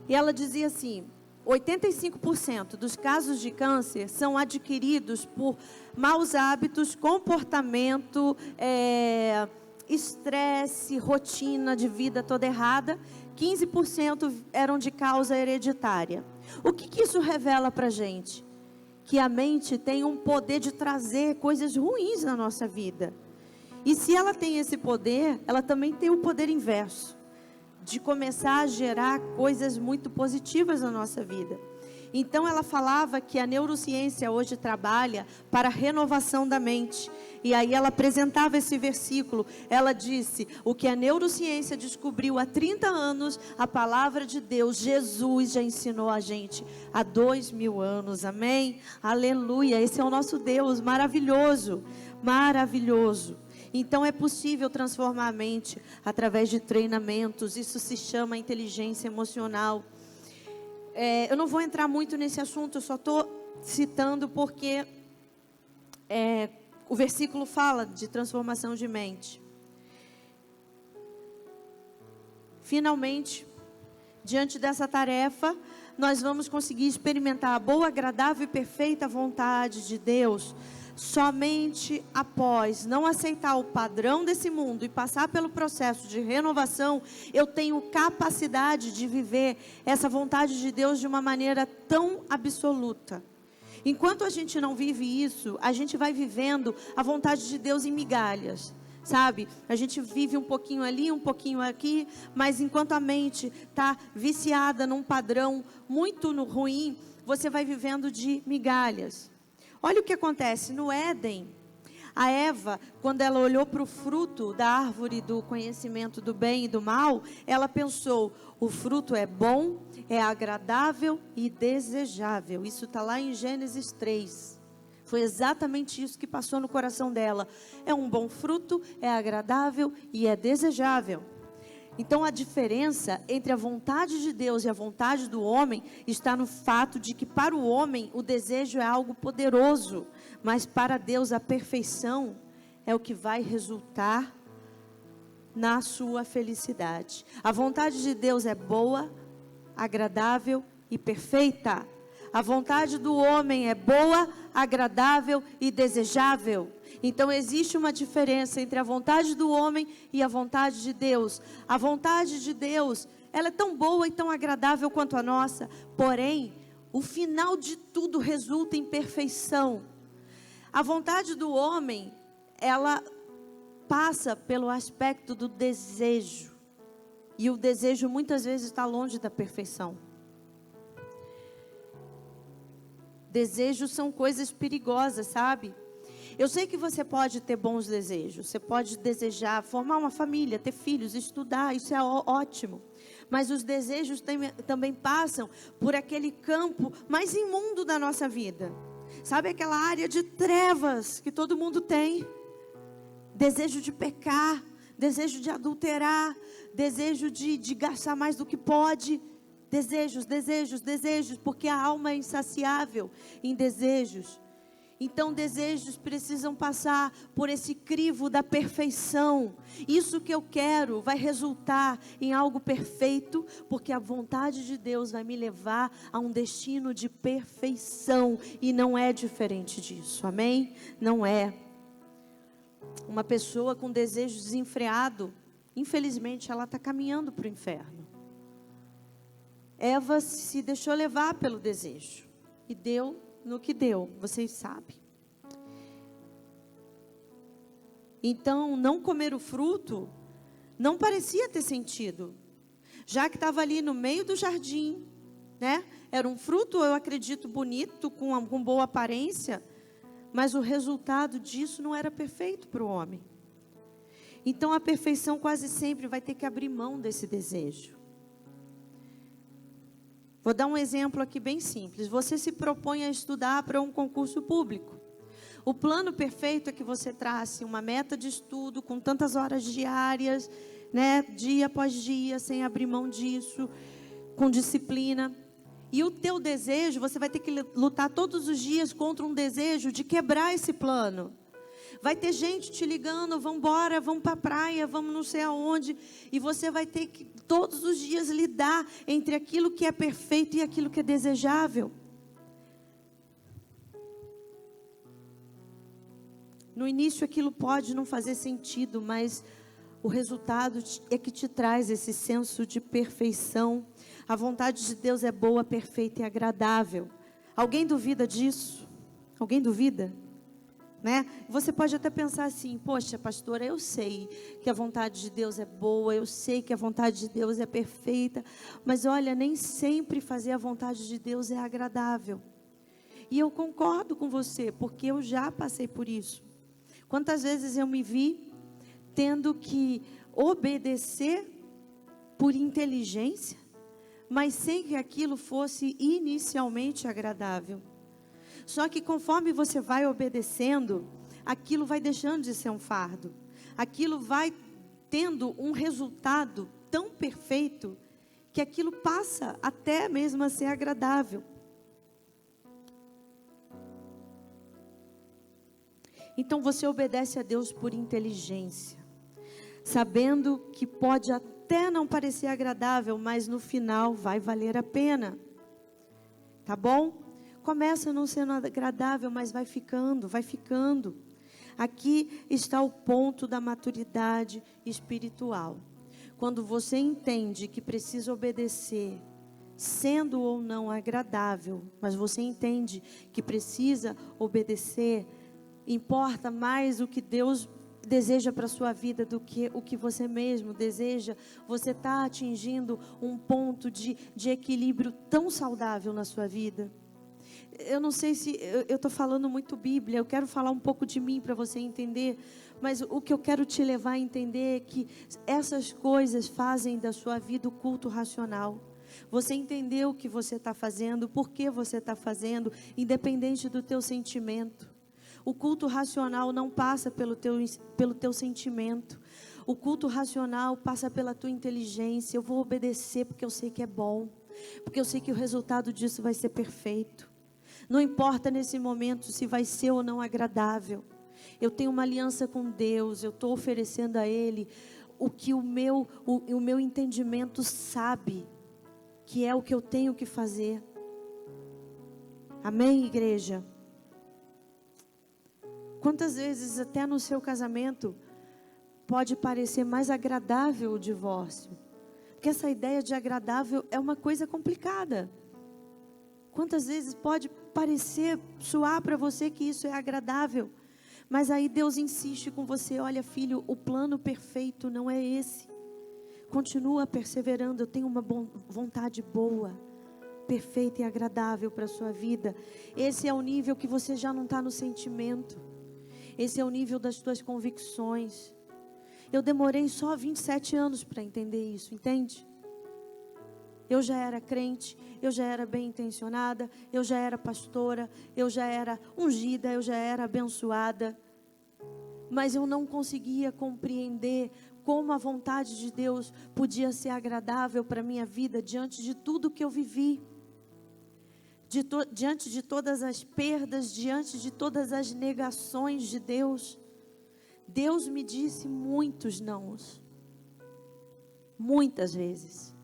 E ela dizia assim, 85% dos casos de câncer são adquiridos por maus hábitos, comportamento, estresse, rotina de vida toda errada. 15% eram de causa hereditária. O que isso revela para a gente? Que a mente tem um poder de trazer coisas ruins na nossa vida. E se ela tem esse poder, ela também tem o poder inverso, de começar a gerar coisas muito positivas na nossa vida. Então ela falava que a neurociência hoje trabalha para a renovação da mente. E aí ela apresentava esse versículo. Ela disse, o que a neurociência descobriu há 30 anos, a palavra de Deus, Jesus já ensinou a gente há 2000 anos, amém? Aleluia, esse é o nosso Deus, maravilhoso, maravilhoso. Então é possível transformar a mente através de treinamentos, isso se chama inteligência emocional. Eu não vou entrar muito nesse assunto, eu só estou citando porque o versículo fala de transformação de mente. Finalmente, diante dessa tarefa, nós vamos conseguir experimentar a boa, agradável e perfeita vontade de Deus somente após não aceitar o padrão desse mundo e passar pelo processo de renovação. Eu tenho capacidade de viver essa vontade de Deus de uma maneira tão absoluta. Enquanto a gente não vive isso, a gente vai vivendo a vontade de Deus em migalhas, sabe? A gente vive um pouquinho ali, um pouquinho aqui, mas enquanto a mente está viciada num padrão muito ruim, você vai vivendo de migalhas. Olha o que acontece no Éden. A Eva, quando ela olhou para o fruto da árvore do conhecimento do bem e do mal, ela pensou, o fruto é bom, é agradável e desejável. Isso está lá em Gênesis 3. Foi exatamente isso que passou no coração dela. É um bom fruto, é agradável e é desejável. Então a diferença entre a vontade de Deus e a vontade do homem está no fato de que para o homem o desejo é algo poderoso, mas para Deus a perfeição é o que vai resultar na sua felicidade. A vontade de Deus é boa, agradável e perfeita. A vontade do homem é boa, agradável e desejável. Então existe uma diferença entre a vontade do homem e a vontade de Deus. A vontade de Deus, ela é tão boa e tão agradável quanto a nossa. Porém, o final de tudo resulta em perfeição. A vontade do homem, ela passa pelo aspecto do desejo. E o desejo muitas vezes está longe da perfeição. Desejos são coisas perigosas, sabe? Eu sei que você pode ter bons desejos. Você pode desejar formar uma família, ter filhos, estudar. Isso é ótimo. Mas os desejos também passam por aquele campo mais imundo da nossa vida. Sabe aquela área de trevas que todo mundo tem? Desejo de pecar, desejo de adulterar, desejo de gastar mais do que pode. Desejos, porque a alma é insaciável em desejos. Então desejos precisam passar por esse crivo da perfeição. Isso que eu quero vai resultar em algo perfeito, porque a vontade de Deus vai me levar a um destino de perfeição. E não é diferente disso, amém? Não é. Uma pessoa com desejo desenfreado, infelizmente ela está caminhando para o inferno. Eva se deixou levar pelo desejo e deu no que deu, vocês sabem. Então, não comer o fruto não parecia ter sentido, já que estava ali no meio do jardim, né? Era um fruto, eu acredito, bonito, com boa aparência, mas o resultado disso não era perfeito para o homem. Então, a perfeição quase sempre vai ter que abrir mão desse desejo. Vou dar um exemplo aqui bem simples. Você se propõe a estudar para um concurso público. O plano perfeito é que você trace uma meta de estudo com tantas horas diárias, né, dia após dia, sem abrir mão disso, com disciplina. E o teu desejo, você vai ter que lutar todos os dias contra um desejo de quebrar esse plano. Vai ter gente te ligando, vamos embora, vamos para a praia, vamos não sei aonde. E você vai ter que todos os dias lidar entre aquilo que é perfeito e aquilo que é desejável. No início aquilo pode não fazer sentido, mas o resultado é que te traz esse senso de perfeição. A vontade de Deus é boa, perfeita e agradável. Alguém duvida disso? Alguém duvida? Né? Você pode até pensar assim: poxa, pastora, eu sei que a vontade de Deus é boa, eu sei que a vontade de Deus é perfeita, mas olha, nem sempre fazer a vontade de Deus é agradável. E eu concordo com você, porque eu já passei por isso. Quantas vezes eu me vi tendo que obedecer por inteligência, mas sem que aquilo fosse inicialmente agradável. Só que conforme você vai obedecendo, aquilo vai deixando de ser um fardo. Aquilo vai tendo um resultado tão perfeito que aquilo passa até mesmo a ser agradável. Então você obedece a Deus por inteligência, sabendo que pode até não parecer agradável, mas no final vai valer a pena. Tá bom? Começa não sendo agradável, mas vai ficando, vai ficando. Aqui está o ponto da maturidade espiritual. Quando você entende que precisa obedecer, sendo ou não agradável, mas você entende que precisa obedecer, importa mais o que Deus deseja para a sua vida do que o que você mesmo deseja. Você está atingindo um ponto de equilíbrio tão saudável na sua vida. Eu não sei se eu estou falando muito Bíblia, eu quero falar um pouco de mim para você entender, mas o que eu quero te levar a entender é que essas coisas fazem da sua vida o culto racional. Você entendeu o que você está fazendo, por que você está fazendo, independente do teu sentimento. O culto racional não passa pelo teu sentimento. O culto racional passa pela tua inteligência. Eu vou obedecer porque eu sei que é bom, porque eu sei que o resultado disso vai ser perfeito. Não importa nesse momento se vai ser ou não agradável. Eu tenho uma aliança com Deus, eu estou oferecendo a Ele o que o meu entendimento sabe que é o que eu tenho que fazer. Amém, igreja? Quantas vezes até no seu casamento pode parecer mais agradável o divórcio? Porque essa ideia de agradável é uma coisa complicada. Quantas vezes pode parecer, soar para você que isso é agradável? Mas aí Deus insiste com você: olha, filho, o plano perfeito não é esse. Continua perseverando, eu tenho uma vontade boa, perfeita e agradável para a sua vida. Esse é o nível que você já não está no sentimento. Esse é o nível das suas convicções. Eu demorei só 27 anos para entender isso, entende? Eu já era crente, eu já era bem intencionada, eu já era pastora, eu já era ungida, eu já era abençoada. Mas eu não conseguia compreender como a vontade de Deus podia ser agradável para a minha vida diante de tudo que eu vivi. Diante de todas as perdas, diante de todas as negações de Deus. Deus me disse muitos nãos. Muitas vezes.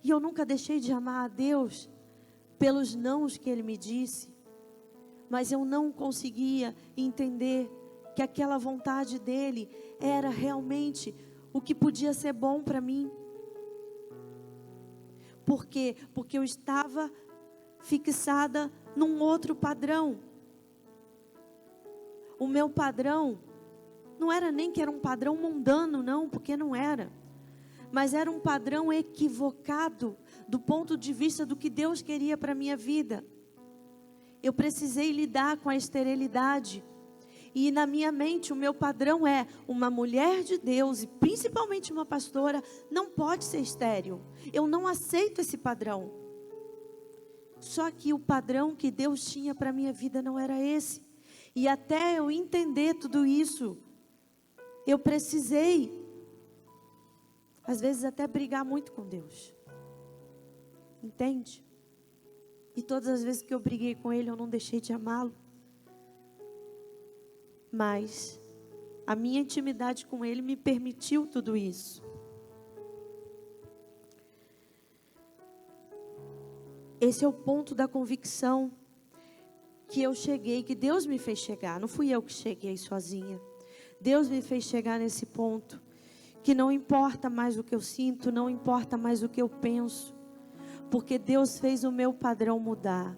E eu nunca deixei de amar a Deus pelos nãos que Ele me disse. Mas eu não conseguia entender que aquela vontade dEle era realmente o que podia ser bom para mim. Por quê? Porque eu estava fixada num outro padrão. O meu padrão não era nem que era um padrão mundano, não, porque não era. Mas era um padrão equivocado do ponto de vista do que Deus queria para a minha vida. Eu precisei lidar com a esterilidade. E na minha mente o meu padrão é: uma mulher de Deus, e principalmente uma pastora, não pode ser estéril. Eu não aceito esse padrão. Só que o padrão que Deus tinha para a minha vida não era esse. E até eu entender tudo isso, eu precisei, às vezes até brigar muito com Deus. Entende? E todas as vezes que eu briguei com Ele, eu não deixei de amá-lo. Mas a minha intimidade com Ele me permitiu tudo isso. Esse é o ponto da convicção que eu cheguei, que Deus me fez chegar. Não fui eu que cheguei sozinha. Deus me fez chegar nesse ponto. Que não importa mais o que eu sinto, não importa mais o que eu penso. Porque Deus fez o meu padrão mudar.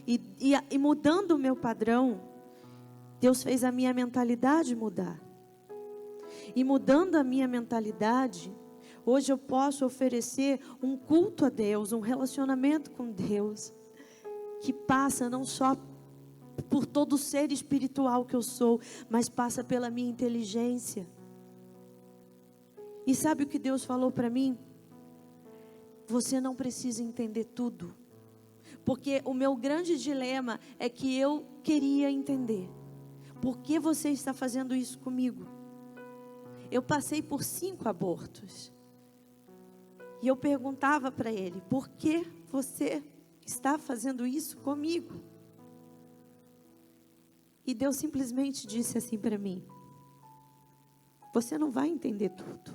E mudando o meu padrão, Deus fez a minha mentalidade mudar. E mudando a minha mentalidade, hoje eu posso oferecer um culto a Deus, um relacionamento com Deus, que passa não só por todo o ser espiritual que eu sou, mas passa pela minha inteligência. E sabe o que Deus falou para mim? Você não precisa entender tudo. Porque o meu grande dilema é que eu queria entender. Por que você está fazendo isso comigo? Eu passei por 5 abortos. E eu perguntava para ele: por que você está fazendo isso comigo? E Deus simplesmente disse assim para mim: você não vai entender tudo.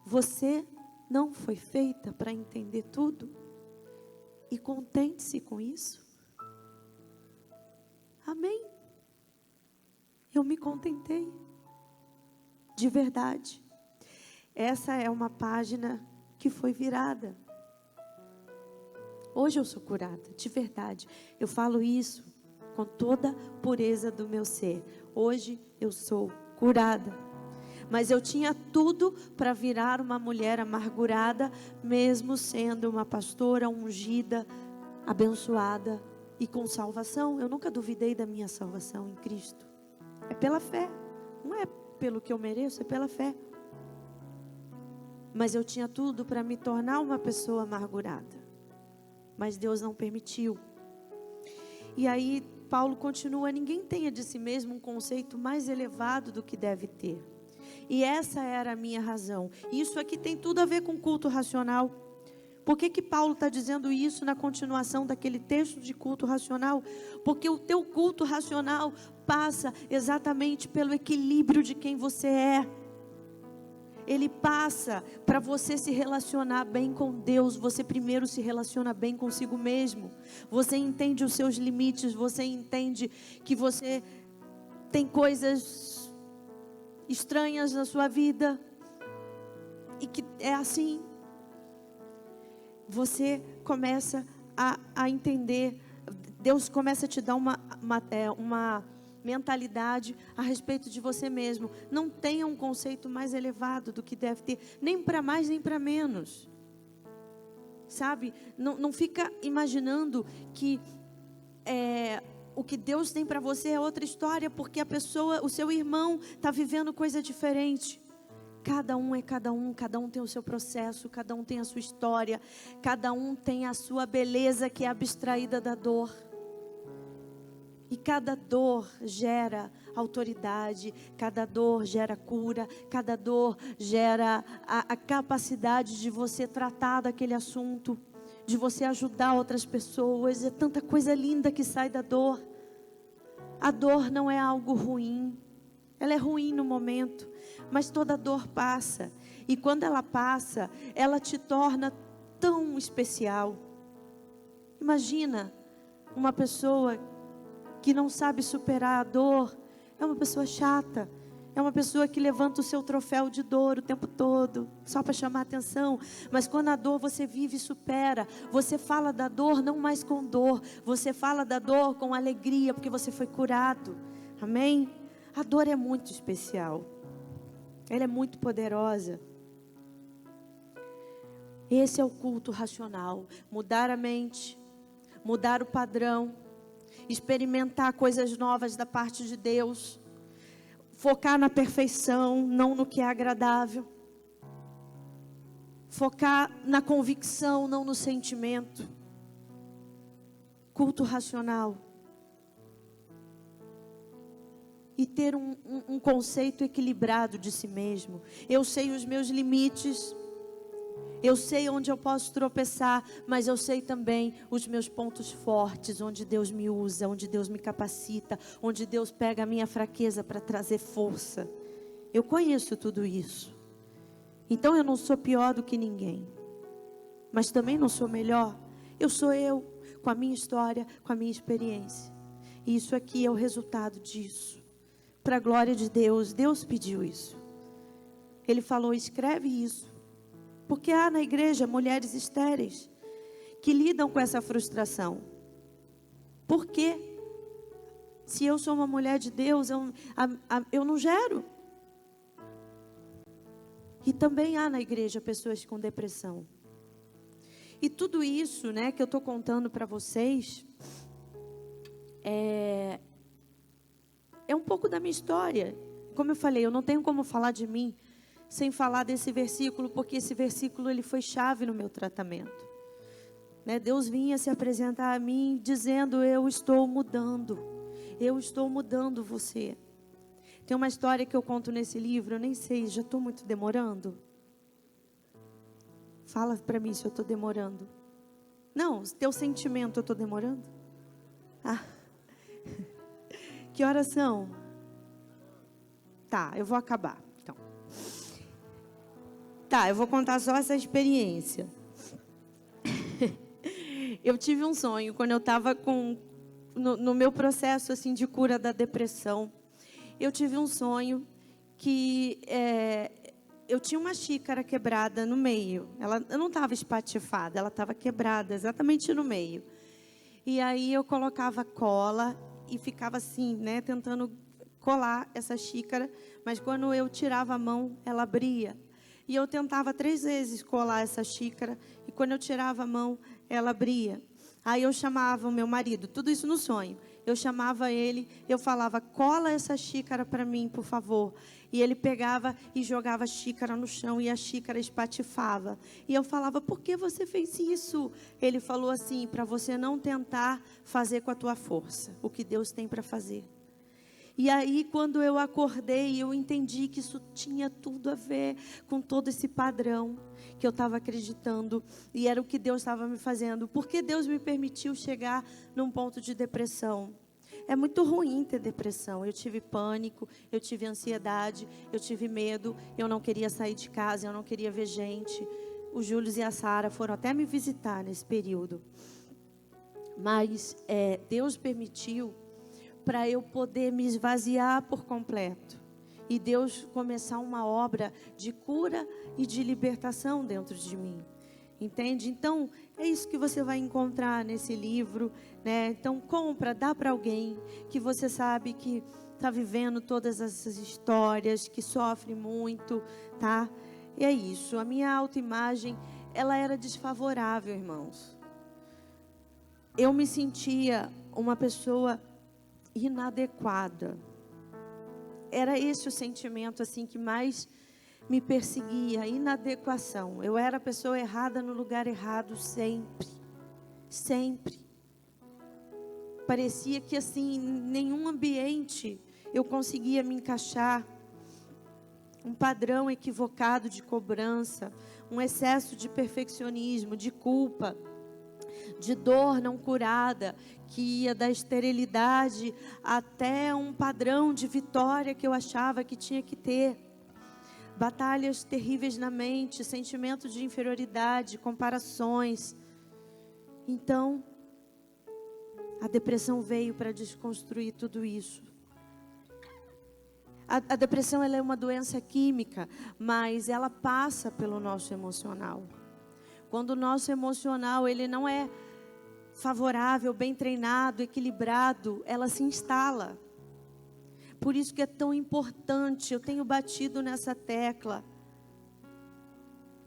Você não foi feita para entender tudo. E contente-se com isso. Amém? Eu me contentei. De verdade. Essa é uma página que foi virada. Hoje eu sou curada, de verdade. Eu falo isso com toda a pureza do meu ser. Hoje eu sou curada. Mas eu tinha tudo para virar uma mulher amargurada, mesmo sendo uma pastora ungida, abençoada e com salvação. Eu nunca duvidei da minha salvação em Cristo. É pela fé. Não é pelo que eu mereço, é pela fé. Mas eu tinha tudo para me tornar uma pessoa amargurada. Mas Deus não permitiu. E aí Paulo continua: ninguém tenha de si mesmo um conceito mais elevado do que deve ter. E essa era a minha razão. Isso aqui tem tudo a ver com culto racional. Por que Paulo está dizendo isso na continuação daquele texto de culto racional? Porque o teu culto racional passa exatamente pelo equilíbrio de quem você é. ele passa para você se relacionar bem com Deus. Você primeiro se relaciona bem consigo mesmo. Você entende os seus limites, você entende que você tem coisas estranhas na sua vida e que é assim. Você começa a entender, Deus começa a te dar uma mentalidade a respeito de você mesmo. Não tenha um conceito mais elevado do que deve ter, nem para mais nem para menos, sabe? Não fica imaginando que o que Deus tem para você é outra história, porque a pessoa, o seu irmão está vivendo coisa diferente. Cada um é cada um tem o seu processo, cada um tem a sua história, cada um tem a sua beleza que é abstraída da dor. E cada dor gera autoridade, cada dor gera cura, cada dor gera a capacidade de você tratar daquele assunto, de você ajudar outras pessoas. É tanta coisa linda que sai da dor. A dor não é algo ruim, ela é ruim no momento, mas toda dor passa. E quando ela passa, ela te torna tão especial. Imagina uma pessoa que não sabe superar a dor, é uma pessoa chata, é uma pessoa que levanta o seu troféu de dor o tempo todo, só para chamar atenção. Mas quando a dor você vive e supera, você fala da dor não mais com dor, você fala da dor com alegria, porque você foi curado. Amém? A dor é muito especial, ela é muito poderosa. Esse é o culto racional, mudar a mente, mudar o padrão, experimentar coisas novas da parte de Deus, focar na perfeição, não no que é agradável, focar na convicção, não no sentimento. Culto racional. E ter um conceito equilibrado de si mesmo. Eu sei os meus limites, eu sei onde eu posso tropeçar, mas eu sei também os meus pontos fortes, onde Deus me usa, onde Deus me capacita, onde Deus pega a minha fraqueza para trazer força. Eu conheço tudo isso. Então eu não sou pior do que ninguém, mas também não sou melhor. Eu sou eu, com a minha história, com a minha experiência. E isso aqui é o resultado disso. Para a glória de Deus, Deus pediu isso. Ele falou, escreve isso. Porque há na igreja mulheres estéreis que lidam com essa frustração. Por quê? Se eu sou uma mulher de Deus, eu não gero. E também há na igreja pessoas com depressão. E tudo isso, né, que eu estou contando para vocês, é um pouco da minha história. Como eu falei, eu não tenho como falar de mim sem falar desse versículo, porque esse versículo ele foi chave no meu tratamento. Né? Deus vinha se apresentar a mim dizendo, eu estou mudando você. Tem uma história que eu conto nesse livro, eu nem sei, já estou muito demorando? Fala para mim se eu estou demorando. Não, teu sentimento, eu estou demorando? Ah, que horas são? Tá, eu vou acabar. Então. Tá, eu vou contar só essa experiência. Eu tive um sonho quando eu estava no meu processo assim de cura da depressão. Eu tive um sonho que eu tinha uma xícara quebrada no meio. Ela não estava espatifada, ela estava quebrada exatamente no meio. E aí eu colocava cola e ficava assim, né, tentando colar essa xícara, mas quando eu tirava a mão, ela abria. E eu tentava 3 vezes colar essa xícara, e quando eu tirava a mão, ela abria. Aí eu chamava o meu marido, tudo isso no sonho. Eu chamava ele, eu falava, cola essa xícara para mim, por favor. E ele pegava e jogava a xícara no chão, e a xícara espatifava. E eu falava, por que você fez isso? Ele falou assim, para você não tentar fazer com a tua força o que Deus tem para fazer. E aí, quando eu acordei, eu entendi que isso tinha tudo a ver com todo esse padrão que eu estava acreditando. E era o que Deus estava me fazendo. Porque Deus me permitiu chegar num ponto de depressão. É muito ruim ter depressão. Eu tive pânico, eu tive ansiedade, eu tive medo, eu não queria sair de casa, eu não queria ver gente. O Júlio e a Sara foram até me visitar nesse período. Mas Deus permitiu para eu poder me esvaziar por completo. E Deus começar uma obra de cura e de libertação dentro de mim. Entende? Então, é isso que você vai encontrar nesse livro, né? Então, compra, dá para alguém que você sabe que está vivendo todas essas histórias, que sofre muito, tá? E é isso. A minha autoimagem, ela era desfavorável, irmãos. Eu me sentia uma pessoa inadequada. Era esse o sentimento assim que mais me perseguia, inadequação. Eu era a pessoa errada no lugar errado sempre. Sempre. Parecia que assim, em nenhum ambiente eu conseguia me encaixar. Um padrão equivocado de cobrança, um excesso de perfeccionismo, de culpa, de dor não curada, que ia da esterilidade até um padrão de vitória que eu achava que tinha que ter. Batalhas terríveis na mente, sentimento de inferioridade, comparações. Então, a depressão veio para desconstruir tudo isso. A depressão, ela é uma doença química, mas ela passa pelo nosso emocional. Quando o nosso emocional, ele não é favorável, bem treinado, equilibrado, ela se instala. Por isso que é tão importante, eu tenho batido nessa tecla.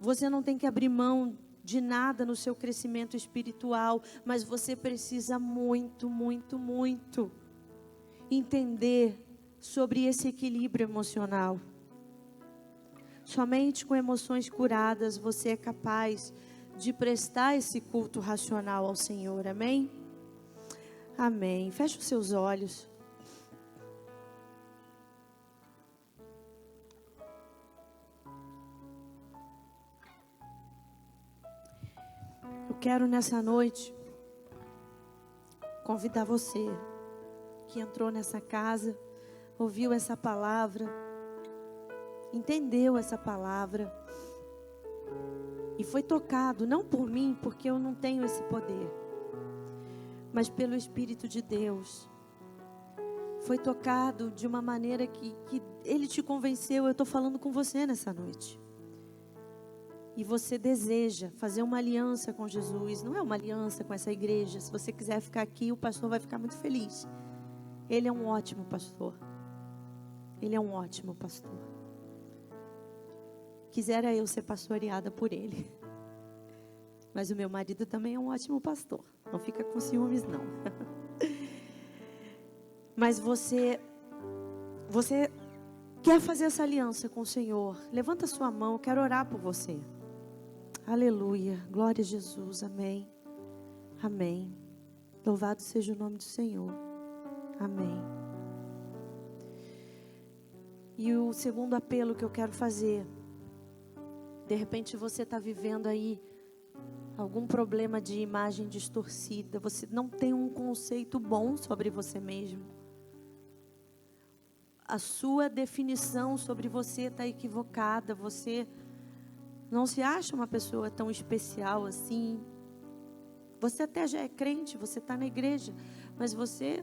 Você não tem que abrir mão de nada no seu crescimento espiritual, mas você precisa muito, muito, muito entender sobre esse equilíbrio emocional. Somente com emoções curadas você é capaz de prestar esse culto racional ao Senhor, amém? Amém. Feche os seus olhos. Eu quero nessa noite convidar você que entrou nessa casa, ouviu essa palavra, entendeu essa palavra e foi tocado, não por mim, porque eu não tenho esse poder, mas pelo Espírito de Deus. Foi tocado de uma maneira que Ele te convenceu. Eu estou falando com você nessa noite. E você deseja fazer uma aliança com Jesus. Não é uma aliança com essa igreja. Se você quiser ficar aqui, o pastor vai ficar muito feliz. Ele é um ótimo pastor. Ele é um ótimo pastor. Quisera eu ser pastoreada por ele. Mas o meu marido também é um ótimo pastor. Não fica com ciúmes, não. Mas você quer fazer essa aliança com o Senhor? Levanta a sua mão, eu quero orar por você. Aleluia, glória a Jesus, amém. Amém. Louvado seja o nome do Senhor. Amém. E o segundo apelo que eu quero fazer, de repente você está vivendo aí algum problema de imagem distorcida, você não tem um conceito bom sobre você mesmo. A sua definição sobre você está equivocada, você não se acha uma pessoa tão especial assim. Você até já é crente, você está na igreja, mas você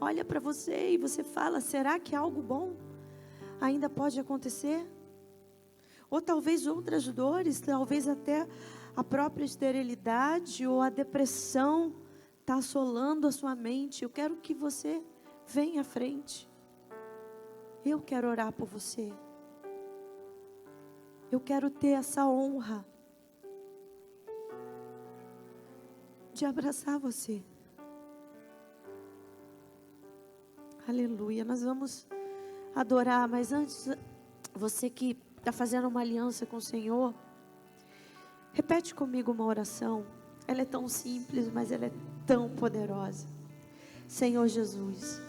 olha para você e você fala, será que algo bom ainda pode acontecer? Ou talvez outras dores, talvez até a própria esterilidade ou a depressão está assolando a sua mente. Eu quero que você venha à frente. Eu quero orar por você. Eu quero ter essa honra de abraçar você. Aleluia. Nós vamos adorar, mas antes, você que está fazendo uma aliança com o Senhor, repete comigo uma oração. Ela é tão simples, mas ela é tão poderosa. Senhor Jesus,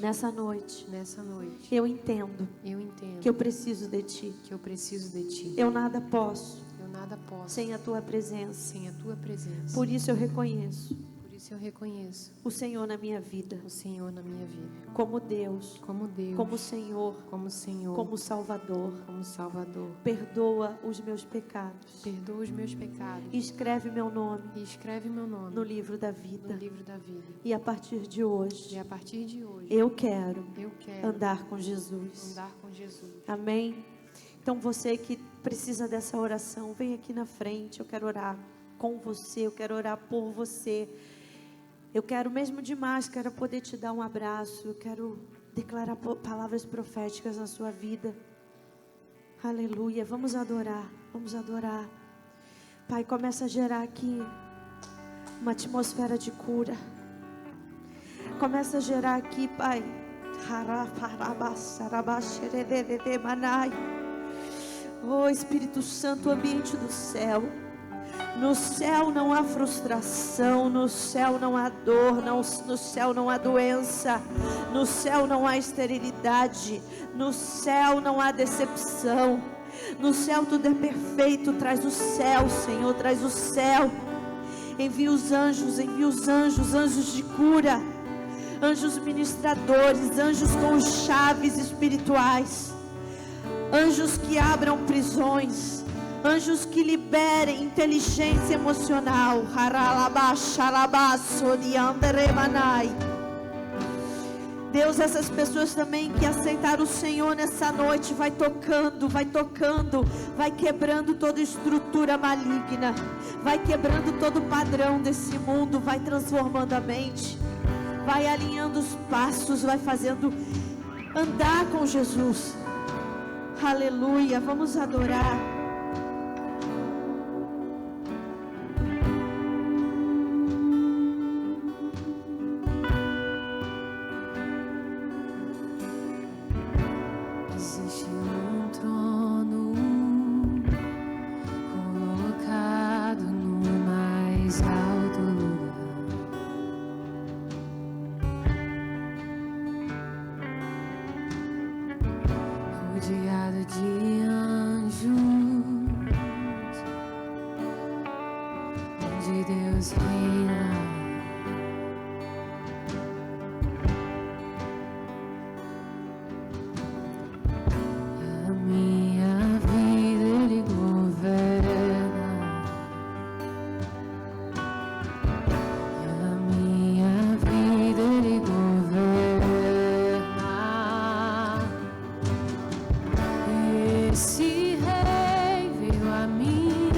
nessa noite, eu entendo que eu preciso de Ti. Eu nada posso sem a Tua presença. Por isso eu reconheço isso eu reconheço o Senhor na minha vida. o Senhor na minha vida. Como Deus, Como Deus, como Senhor, como Salvador. como Salvador. Perdoa os meus pecados. Perdoa os meus pecados. E escreve meu nome E escreve meu nome no livro da no vida. livro da vida. E a partir de hoje, E a partir de hoje, eu quero eu quero andar com Jesus. andar com Jesus. Amém? Então você que precisa dessa oração, vem aqui na frente. Eu quero orar com você, eu quero orar por você. Eu quero mesmo de máscara poder te dar um abraço. Eu quero declarar palavras proféticas na sua vida. Aleluia. Vamos adorar, vamos adorar. Pai, começa a gerar aqui uma atmosfera de cura. Começa a gerar aqui, Pai. Oh, Espírito Santo, ambiente do céu. No céu não há frustração, no céu não há dor, no céu não há doença, no céu não há esterilidade, no céu não há decepção, no céu tudo é perfeito. Traz o céu, Senhor, traz o céu. Envia os anjos, anjos de cura, anjos ministradores, anjos com chaves espirituais, anjos que abram prisões, anjos que liberem inteligência emocional. Deus, essas pessoas também que aceitaram o Senhor nessa noite, vai tocando, vai quebrando toda estrutura maligna, vai quebrando todo padrão desse mundo, vai transformando a mente, vai alinhando os passos, vai fazendo andar com Jesus. Aleluia, vamos adorar. Rodeado de anjos, onde Deus reina. A minha vida Ele governa. A minha vida Ele governa. Esse rei veio a mim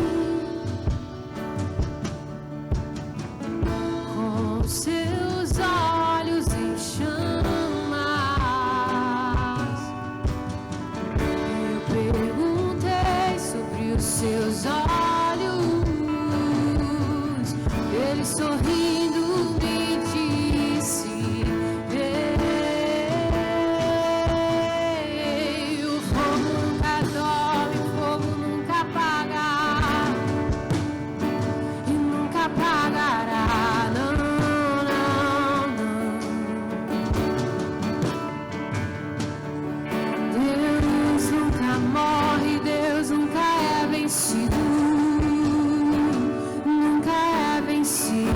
com seus olhos em chamas. Eu perguntei sobre os seus olhos. Ele sorrindo me disse: o fogo nunca dorme, o fogo nunca apaga e nunca apagará. Não, não, não. Deus nunca morre, Deus nunca é vencido, nunca é vencido.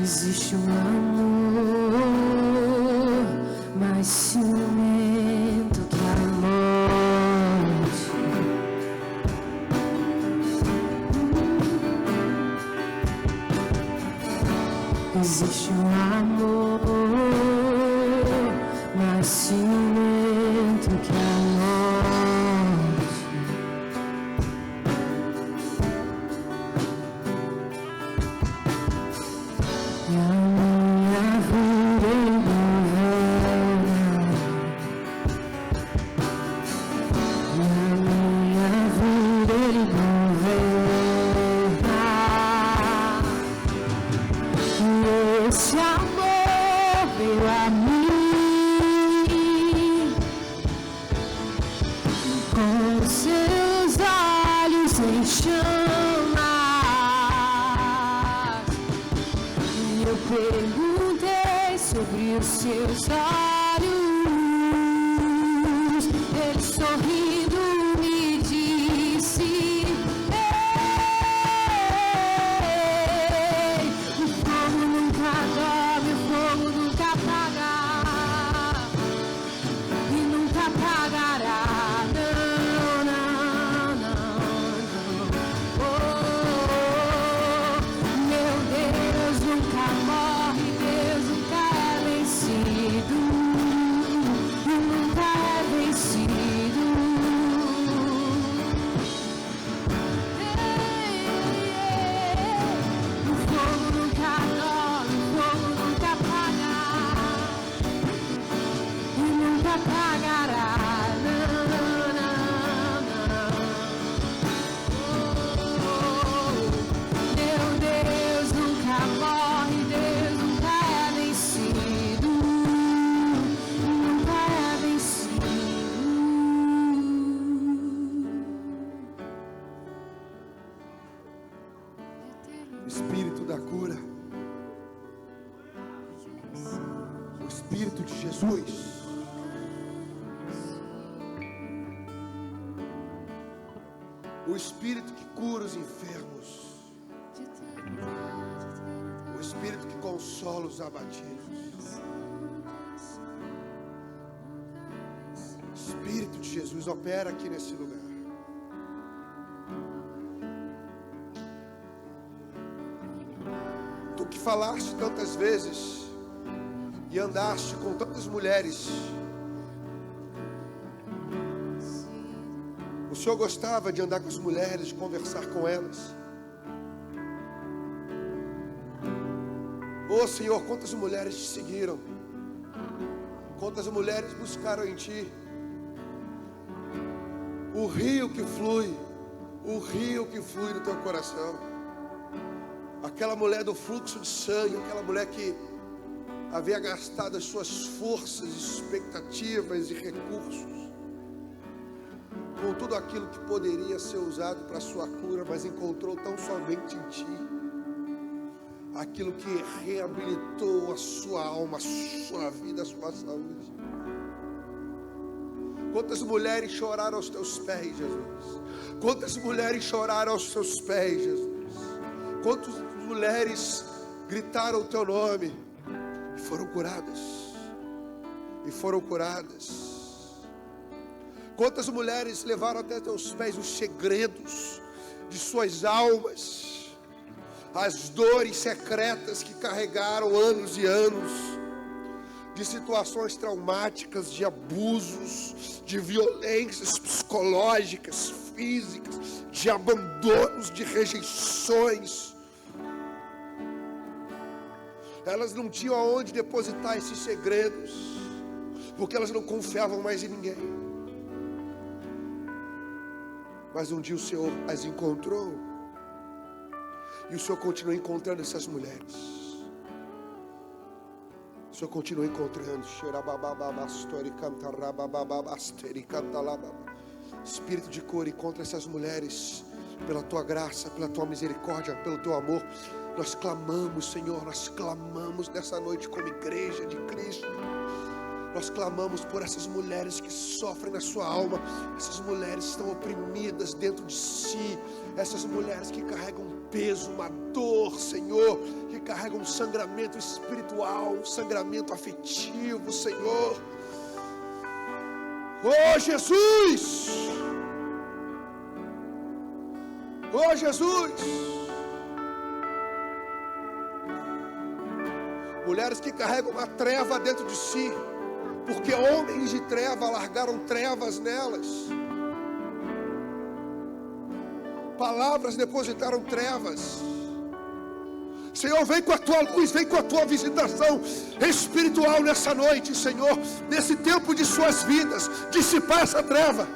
Existe um amor mais ciumento que a morte. Existe um amor mais ciumento que a morte. E a minha vida Ele governa. E a minha vida Ele governa. E esse amor veio a mim com seus olhos em chamas. Eu perguntei sobre os seus olhos. Ele sorrindo apagará. Meu Deus nunca morre, Deus nunca é vencido, nunca é vencido. Espírito da cura, o Espírito de Jesus, o Espírito que cura os enfermos, o Espírito que consola os abatidos. Espírito de Jesus opera aqui nesse lugar. Tu que falaste tantas vezes e andaste com tantas mulheres, o Senhor gostava de andar com as mulheres, de conversar com elas. Oh Senhor, quantas mulheres te seguiram, quantas mulheres buscaram em Ti. O rio que flui no teu coração. Aquela mulher do fluxo de sangue, aquela mulher que havia gastado as suas forças, expectativas e recursos com tudo aquilo que poderia ser usado para a sua cura, mas encontrou tão somente em Ti aquilo que reabilitou a sua alma, a sua vida, a sua saúde. Quantas mulheres choraram aos Teus pés, Jesus? Quantas mulheres choraram aos Teus pés, Jesus? Quantas mulheres gritaram o Teu nome e foram curadas? E foram curadas. Quantas mulheres levaram até Teus pés os segredos de suas almas, as dores secretas que carregaram anos e anos, de situações traumáticas, de abusos, de violências psicológicas, físicas, de abandonos, de rejeições. Elas não tinham aonde depositar esses segredos, porque elas não confiavam mais em ninguém. Mas um dia o Senhor as encontrou, e o Senhor continua encontrando essas mulheres. O Senhor continua encontrando. Espírito de cura, encontra essas mulheres pela Tua graça, pela Tua misericórdia, pelo Teu amor. Nós clamamos, Senhor, nós clamamos nessa noite como igreja de Cristo. Nós clamamos por essas mulheres que sofrem na sua alma, essas mulheres que estão oprimidas dentro de si, essas mulheres que carregam um peso, uma dor, Senhor, que carregam um sangramento espiritual, um sangramento afetivo, Senhor. Oh Jesus! Oh Jesus! Mulheres que carregam uma treva dentro de si, porque homens de treva largaram trevas nelas. Palavras depositaram trevas. Senhor, vem com a Tua luz, vem com a Tua visitação espiritual nessa noite, Senhor, nesse tempo de suas vidas, dissipar essa treva.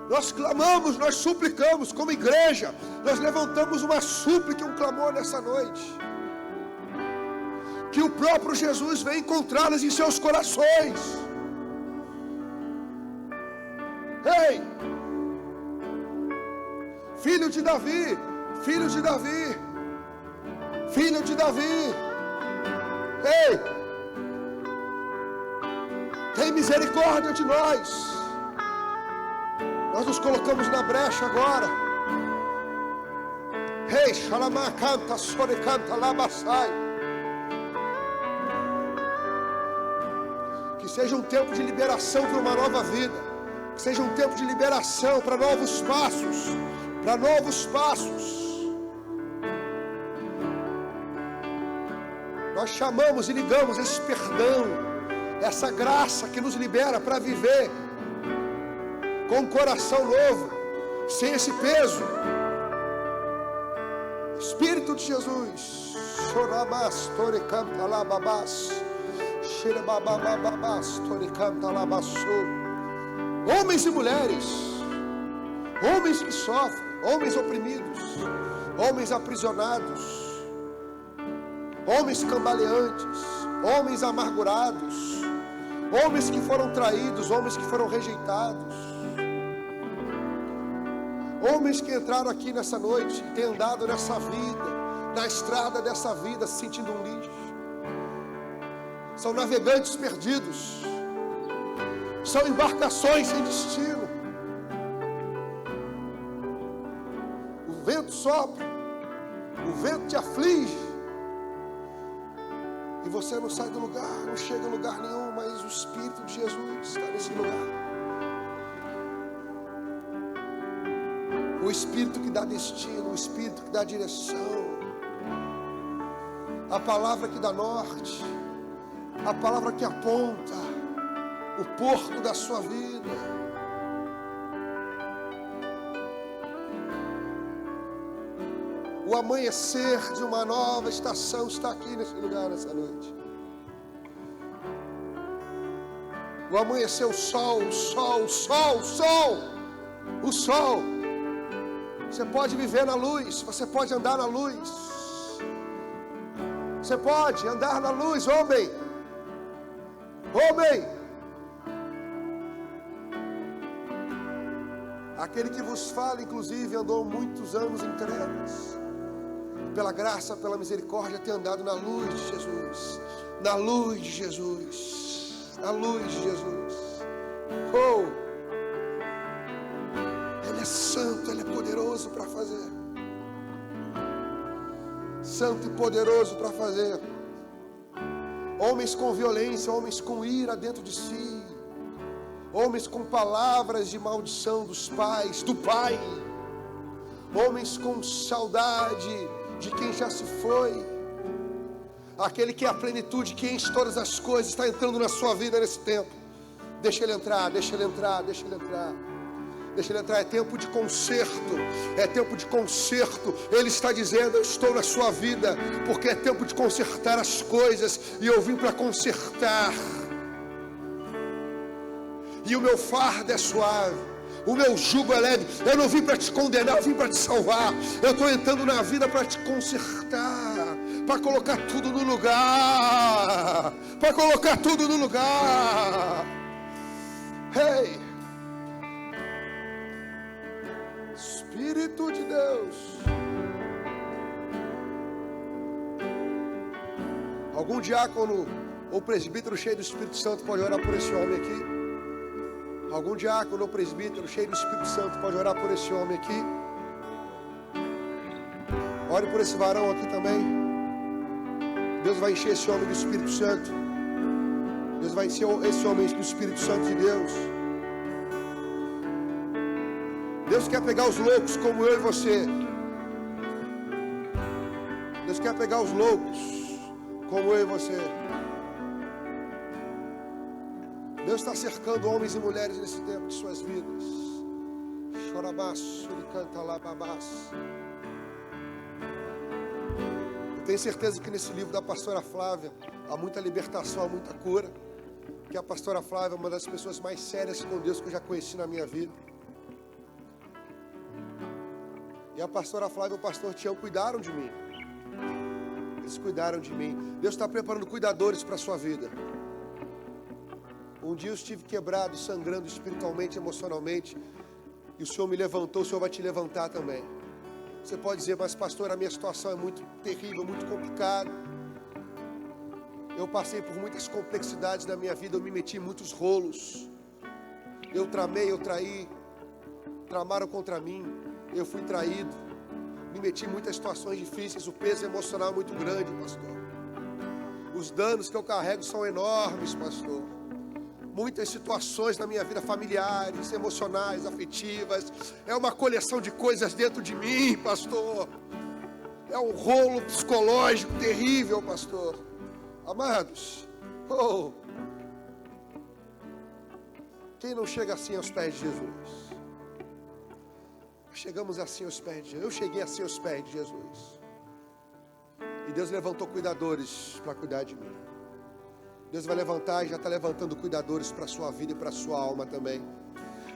Nós clamamos, nós suplicamos como igreja, nós levantamos uma súplica e um clamor nessa noite, que o próprio Jesus venha encontrá-las em seus corações. Ei, filho de Davi, filho de Davi, filho de Davi, ei, tem misericórdia de nós. Nós nos colocamos na brecha agora. Ei, xalamá, canta, sore, canta, labassai. Que seja um tempo de liberação para uma nova vida. Que seja um tempo de liberação para novos passos. Para novos passos. Nós chamamos e ligamos esse perdão, essa graça que nos libera para viver com um coração novo, sem esse peso. Espírito Espírito de Jesus. Choramas, torecanta lá, babás. Xerebabababás, torecanta lá, baçou. Homens e mulheres, homens que sofrem, homens oprimidos, homens aprisionados, homens cambaleantes, homens amargurados, homens que foram traídos, homens que foram rejeitados, homens que entraram aqui nessa noite e têm andado nessa vida, na estrada dessa vida, se sentindo um lixo. São navegantes perdidos, são embarcações sem destino. O vento sopra, o vento te aflige, e você não sai do lugar, não chega a lugar nenhum, mas o Espírito de Jesus está nesse lugar. O Espírito que dá destino, o Espírito que dá direção, a palavra que dá norte, a palavra que aponta o porto da sua vida. O amanhecer de uma nova estação está aqui nesse lugar, nessa noite. O amanhecer, o sol, o sol, o sol, o sol, o sol. Você pode viver na luz, você pode andar na luz. Você pode andar na luz, homem. Homem. Aquele que vos fala, inclusive, andou muitos anos em trevas. Pela graça, pela misericórdia, tem andado na luz de Jesus. Na luz de Jesus. Na luz de Jesus. Oh! Ele é santo, Ele é poderoso para fazer. Santo e poderoso para fazer. Homens com violência, homens com ira dentro de si. Homens com palavras de maldição dos pais, do pai. Homens com saudade de quem já se foi. Aquele que é a plenitude, que enche todas as coisas, está entrando na sua vida nesse tempo. Deixa Ele entrar, deixa Ele entrar, deixa Ele entrar. Deixa Ele entrar, é tempo de conserto. É tempo de conserto. Ele está dizendo, eu estou na sua vida, porque é tempo de consertar as coisas. E eu vim para consertar. E o meu fardo é suave, o meu jugo é leve. Eu não vim para te condenar, eu vim para te salvar. Eu estou entrando na vida para te consertar, para colocar tudo no lugar, para colocar tudo no lugar. Hey, Espírito de Deus. Algum diácono ou presbítero cheio do Espírito Santo pode orar por esse homem aqui? Algum diácono ou presbítero cheio do Espírito Santo pode orar por esse homem aqui? Ore por esse varão aqui também. Deus vai encher esse homem do Espírito Santo. Deus vai encher esse homem do Espírito Santo de Deus. Deus quer pegar os loucos como eu e você. Deus quer pegar os loucos como eu e você. Deus está cercando homens e mulheres nesse tempo de suas vidas. Chorabaço, ele canta lá, babás. Eu tenho certeza que nesse livro da pastora Flávia há muita libertação, há muita cura. Que a pastora Flávia é uma das pessoas mais sérias com Deus que eu já conheci na minha vida. E a pastora Flávia e o pastor Tião cuidaram de mim. Eles cuidaram de mim. Deus está preparando cuidadores para a sua vida. Um dia eu estive quebrado, sangrando espiritualmente, emocionalmente, e o Senhor me levantou, o Senhor vai te levantar também. Você pode dizer, mas pastor, a minha situação é muito terrível, muito complicada. Eu passei por muitas complexidades na minha vida, eu me meti em muitos rolos. Eu tramei, eu traí, tramaram contra mim, eu fui traído. Me meti em muitas situações difíceis, o peso emocional é muito grande, pastor. Os danos que eu carrego são enormes, pastor. Muitas situações na minha vida, familiares, emocionais, afetivas. É uma coleção de coisas dentro de mim, pastor. É um rolo psicológico terrível, pastor. Amados, quem não chega assim aos pés de Jesus? Chegamos assim aos pés de Jesus. Eu cheguei assim aos pés de Jesus. E Deus levantou cuidadores para cuidar de mim. Deus vai levantar e já está levantando cuidadores para a sua vida e para a sua alma também.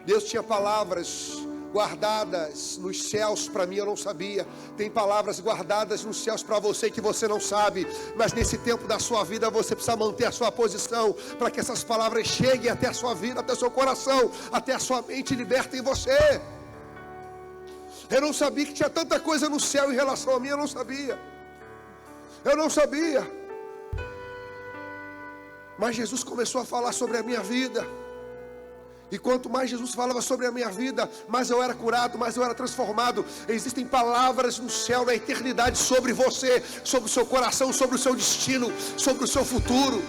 Deus tinha palavras guardadas nos céus para mim, eu não sabia. Tem palavras guardadas nos céus para você que você não sabe. Mas nesse tempo da sua vida você precisa manter a sua posição para que essas palavras cheguem até a sua vida, até o seu coração, até a sua mente, e libertem você. Eu não sabia que tinha tanta coisa no céu em relação a mim, eu não sabia. Eu não sabia. Mas Jesus começou a falar sobre a minha vida. E quanto mais Jesus falava sobre a minha vida, mais eu era curado, mais eu era transformado. Existem palavras no céu, na eternidade, sobre você, sobre o seu coração, sobre o seu destino, sobre o seu futuro,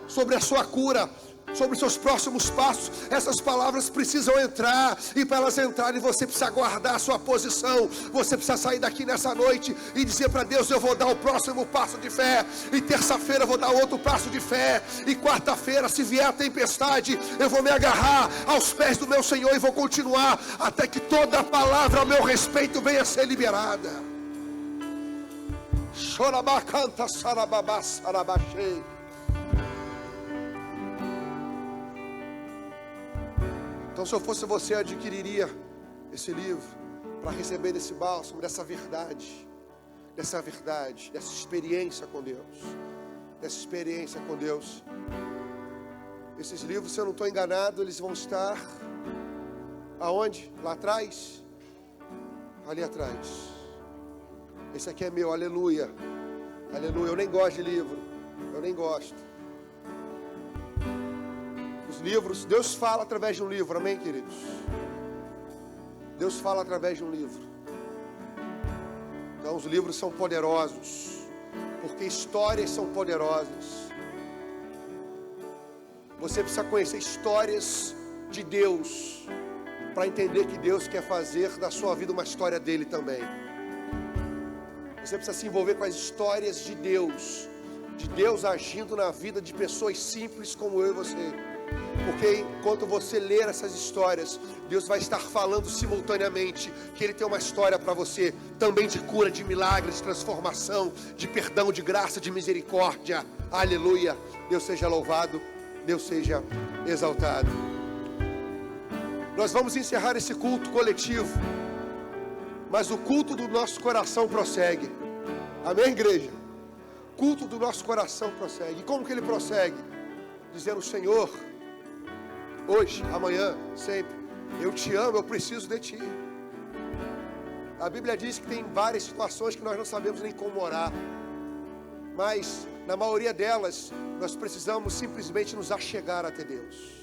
sobre a sua cura, sobre os seus próximos passos. Essas palavras precisam entrar, e para elas entrarem você precisa guardar a sua posição. Você precisa sair daqui nessa noite e dizer para Deus: eu vou dar o próximo passo de fé, e terça-feira eu vou dar outro passo de fé, e quarta-feira, se vier a tempestade, eu vou me agarrar aos pés do meu Senhor e vou continuar até que toda palavra a meu respeito venha a ser liberada. Chorabacanta sarababá sarabachei. Então, se eu fosse você, eu adquiriria esse livro para receber desse bálsamo, dessa verdade, dessa experiência com Deus, Esses livros, se eu não estou enganado, eles vão estar aonde? Lá atrás? Ali atrás. Esse aqui é meu, aleluia, aleluia. Eu nem gosto de livro, eu nem gosto. Os livros, Deus fala através de um livro, amém, queridos? Deus fala através de um livro. Então os livros são poderosos, porque histórias são poderosas. Você precisa conhecer histórias de Deus, para entender que Deus quer fazer da sua vida uma história dele também. Você precisa se envolver com as histórias de Deus agindo na vida de pessoas simples como eu e você. Porque enquanto você ler essas histórias, Deus vai estar falando simultaneamente que Ele tem uma história para você, também de cura, de milagre, de transformação, de perdão, de graça, de misericórdia. Aleluia. Deus seja louvado, Deus seja exaltado. Nós vamos encerrar esse culto coletivo, mas o culto do nosso coração prossegue. Amém, igreja? O culto do nosso coração prossegue. E como que ele prossegue? Dizendo: Senhor, hoje, amanhã, sempre, eu te amo, eu preciso de ti. A Bíblia diz que tem várias situações que nós não sabemos nem como orar, mas na maioria delas nós precisamos simplesmente nos achegar até Deus.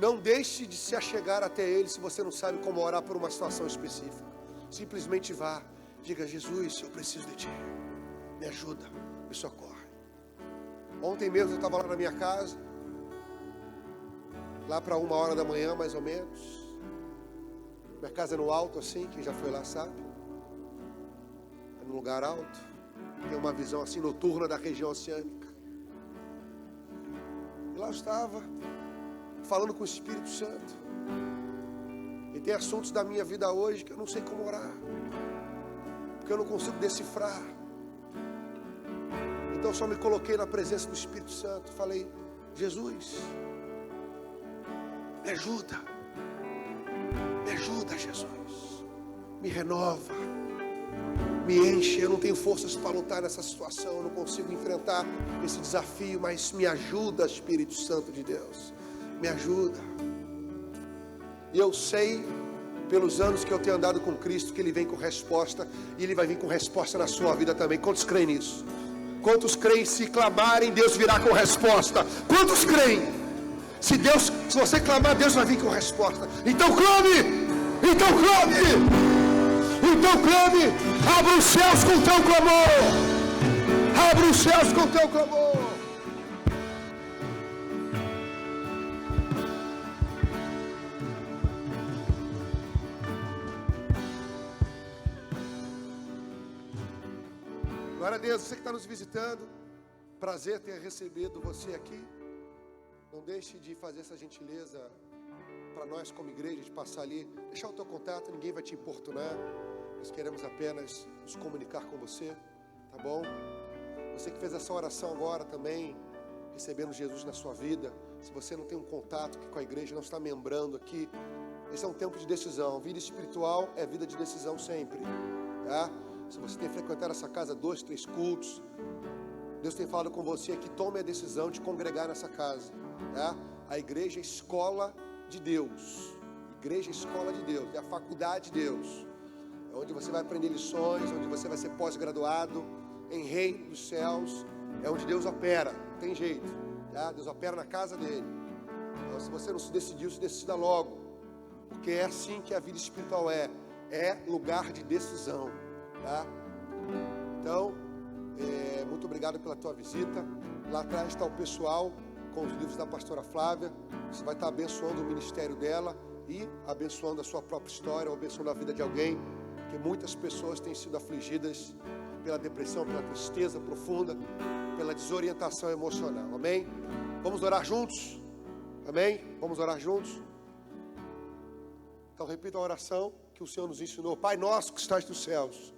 Não deixe de se achegar até Ele se você não sabe como orar por uma situação específica. Simplesmente vá, diga: Jesus, eu preciso de ti, me ajuda, me socorre. Ontem mesmo eu estava lá na minha casa, lá para 1h da manhã mais ou menos. Minha casa é no alto assim, quem já foi lá sabe. É num lugar alto, tem uma visão assim noturna da região oceânica. E lá eu estava falando com o Espírito Santo. E tem assuntos da minha vida hoje que eu não sei como orar, porque eu não consigo decifrar. Então eu só me coloquei na presença do Espírito Santo. Falei: Jesus, me ajuda, Jesus, me renova, me enche. Eu não tenho forças para lutar nessa situação, eu não consigo enfrentar esse desafio, mas me ajuda, Espírito Santo de Deus, me ajuda. E eu sei, pelos anos que eu tenho andado com Cristo, que Ele vem com resposta, e Ele vai vir com resposta na sua vida também. Quantos creem nisso? Quantos creem? Se clamarem, Deus virá com resposta. Quantos creem? Se você clamar, Deus vai vir com resposta. Então clame! Então clame! Então clame! Abra os céus com teu clamor! Abra os céus com teu clamor! Glória a Deus, você que está nos visitando, prazer ter recebido você aqui. Não deixe de fazer essa gentileza para nós como igreja, de passar ali, deixar o teu contato, ninguém vai te importunar. Nós queremos apenas nos comunicar com você, tá bom? Você que fez essa oração agora também, recebendo Jesus na sua vida, se você não tem um contato com a igreja, não está membrando aqui, esse é um tempo de decisão. Vida espiritual é vida de decisão sempre, tá? Se você tem frequentado essa casa 2, 3 cultos, Deus tem falado com você que tome a decisão de congregar nessa casa, tá? A igreja é escola de Deus. Igreja é escola de Deus, é a faculdade de Deus. É onde você vai aprender lições, onde você vai ser pós-graduado em reino dos céus. É onde Deus opera, não tem jeito, tá? Deus opera na casa dele. Então, se você não se decidiu, se decida logo, porque é assim que a vida espiritual é lugar de decisão, tá? Então, muito obrigado pela tua visita. Lá atrás está o pessoal com os livros da pastora Flávia. Você vai estar abençoando o ministério dela e abençoando a sua própria história, ou abençoando a vida de alguém, porque muitas pessoas têm sido afligidas pela depressão, pela tristeza profunda, pela desorientação emocional. Amém? Vamos orar juntos? Amém? Vamos orar juntos? Então repita a oração que o Senhor nos ensinou. Pai nosso que estás nos céus,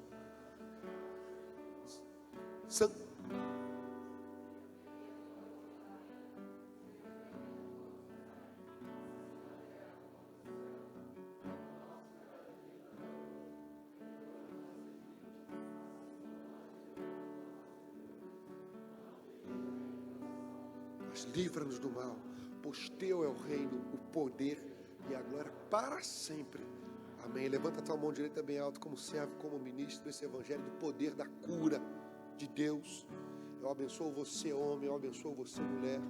mas livra-nos do mal, pois teu é o reino, o poder e a glória para sempre. Amém. Levanta a tua mão direita bem alto, como servo, como ministro desse evangelho do poder da cura de Deus. Eu abençoo você, homem, eu abençoo você, mulher,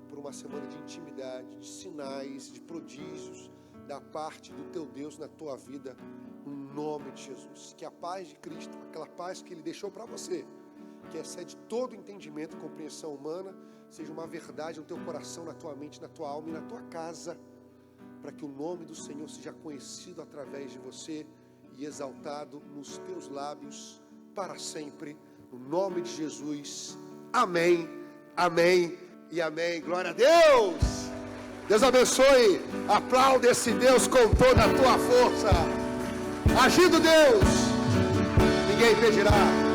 por uma semana de intimidade, de sinais, de prodígios da parte do teu Deus na tua vida, no nome de Jesus. Que a paz de Cristo, aquela paz que Ele deixou para você, que excede todo entendimento e compreensão humana, seja uma verdade no teu coração, na tua mente, na tua alma e na tua casa, para que o nome do Senhor seja conhecido através de você e exaltado nos teus lábios para sempre, no nome de Jesus. Amém, amém e amém. Glória a Deus. Deus abençoe. Aplaude esse Deus com toda a tua força. Agindo Deus, ninguém impedirá.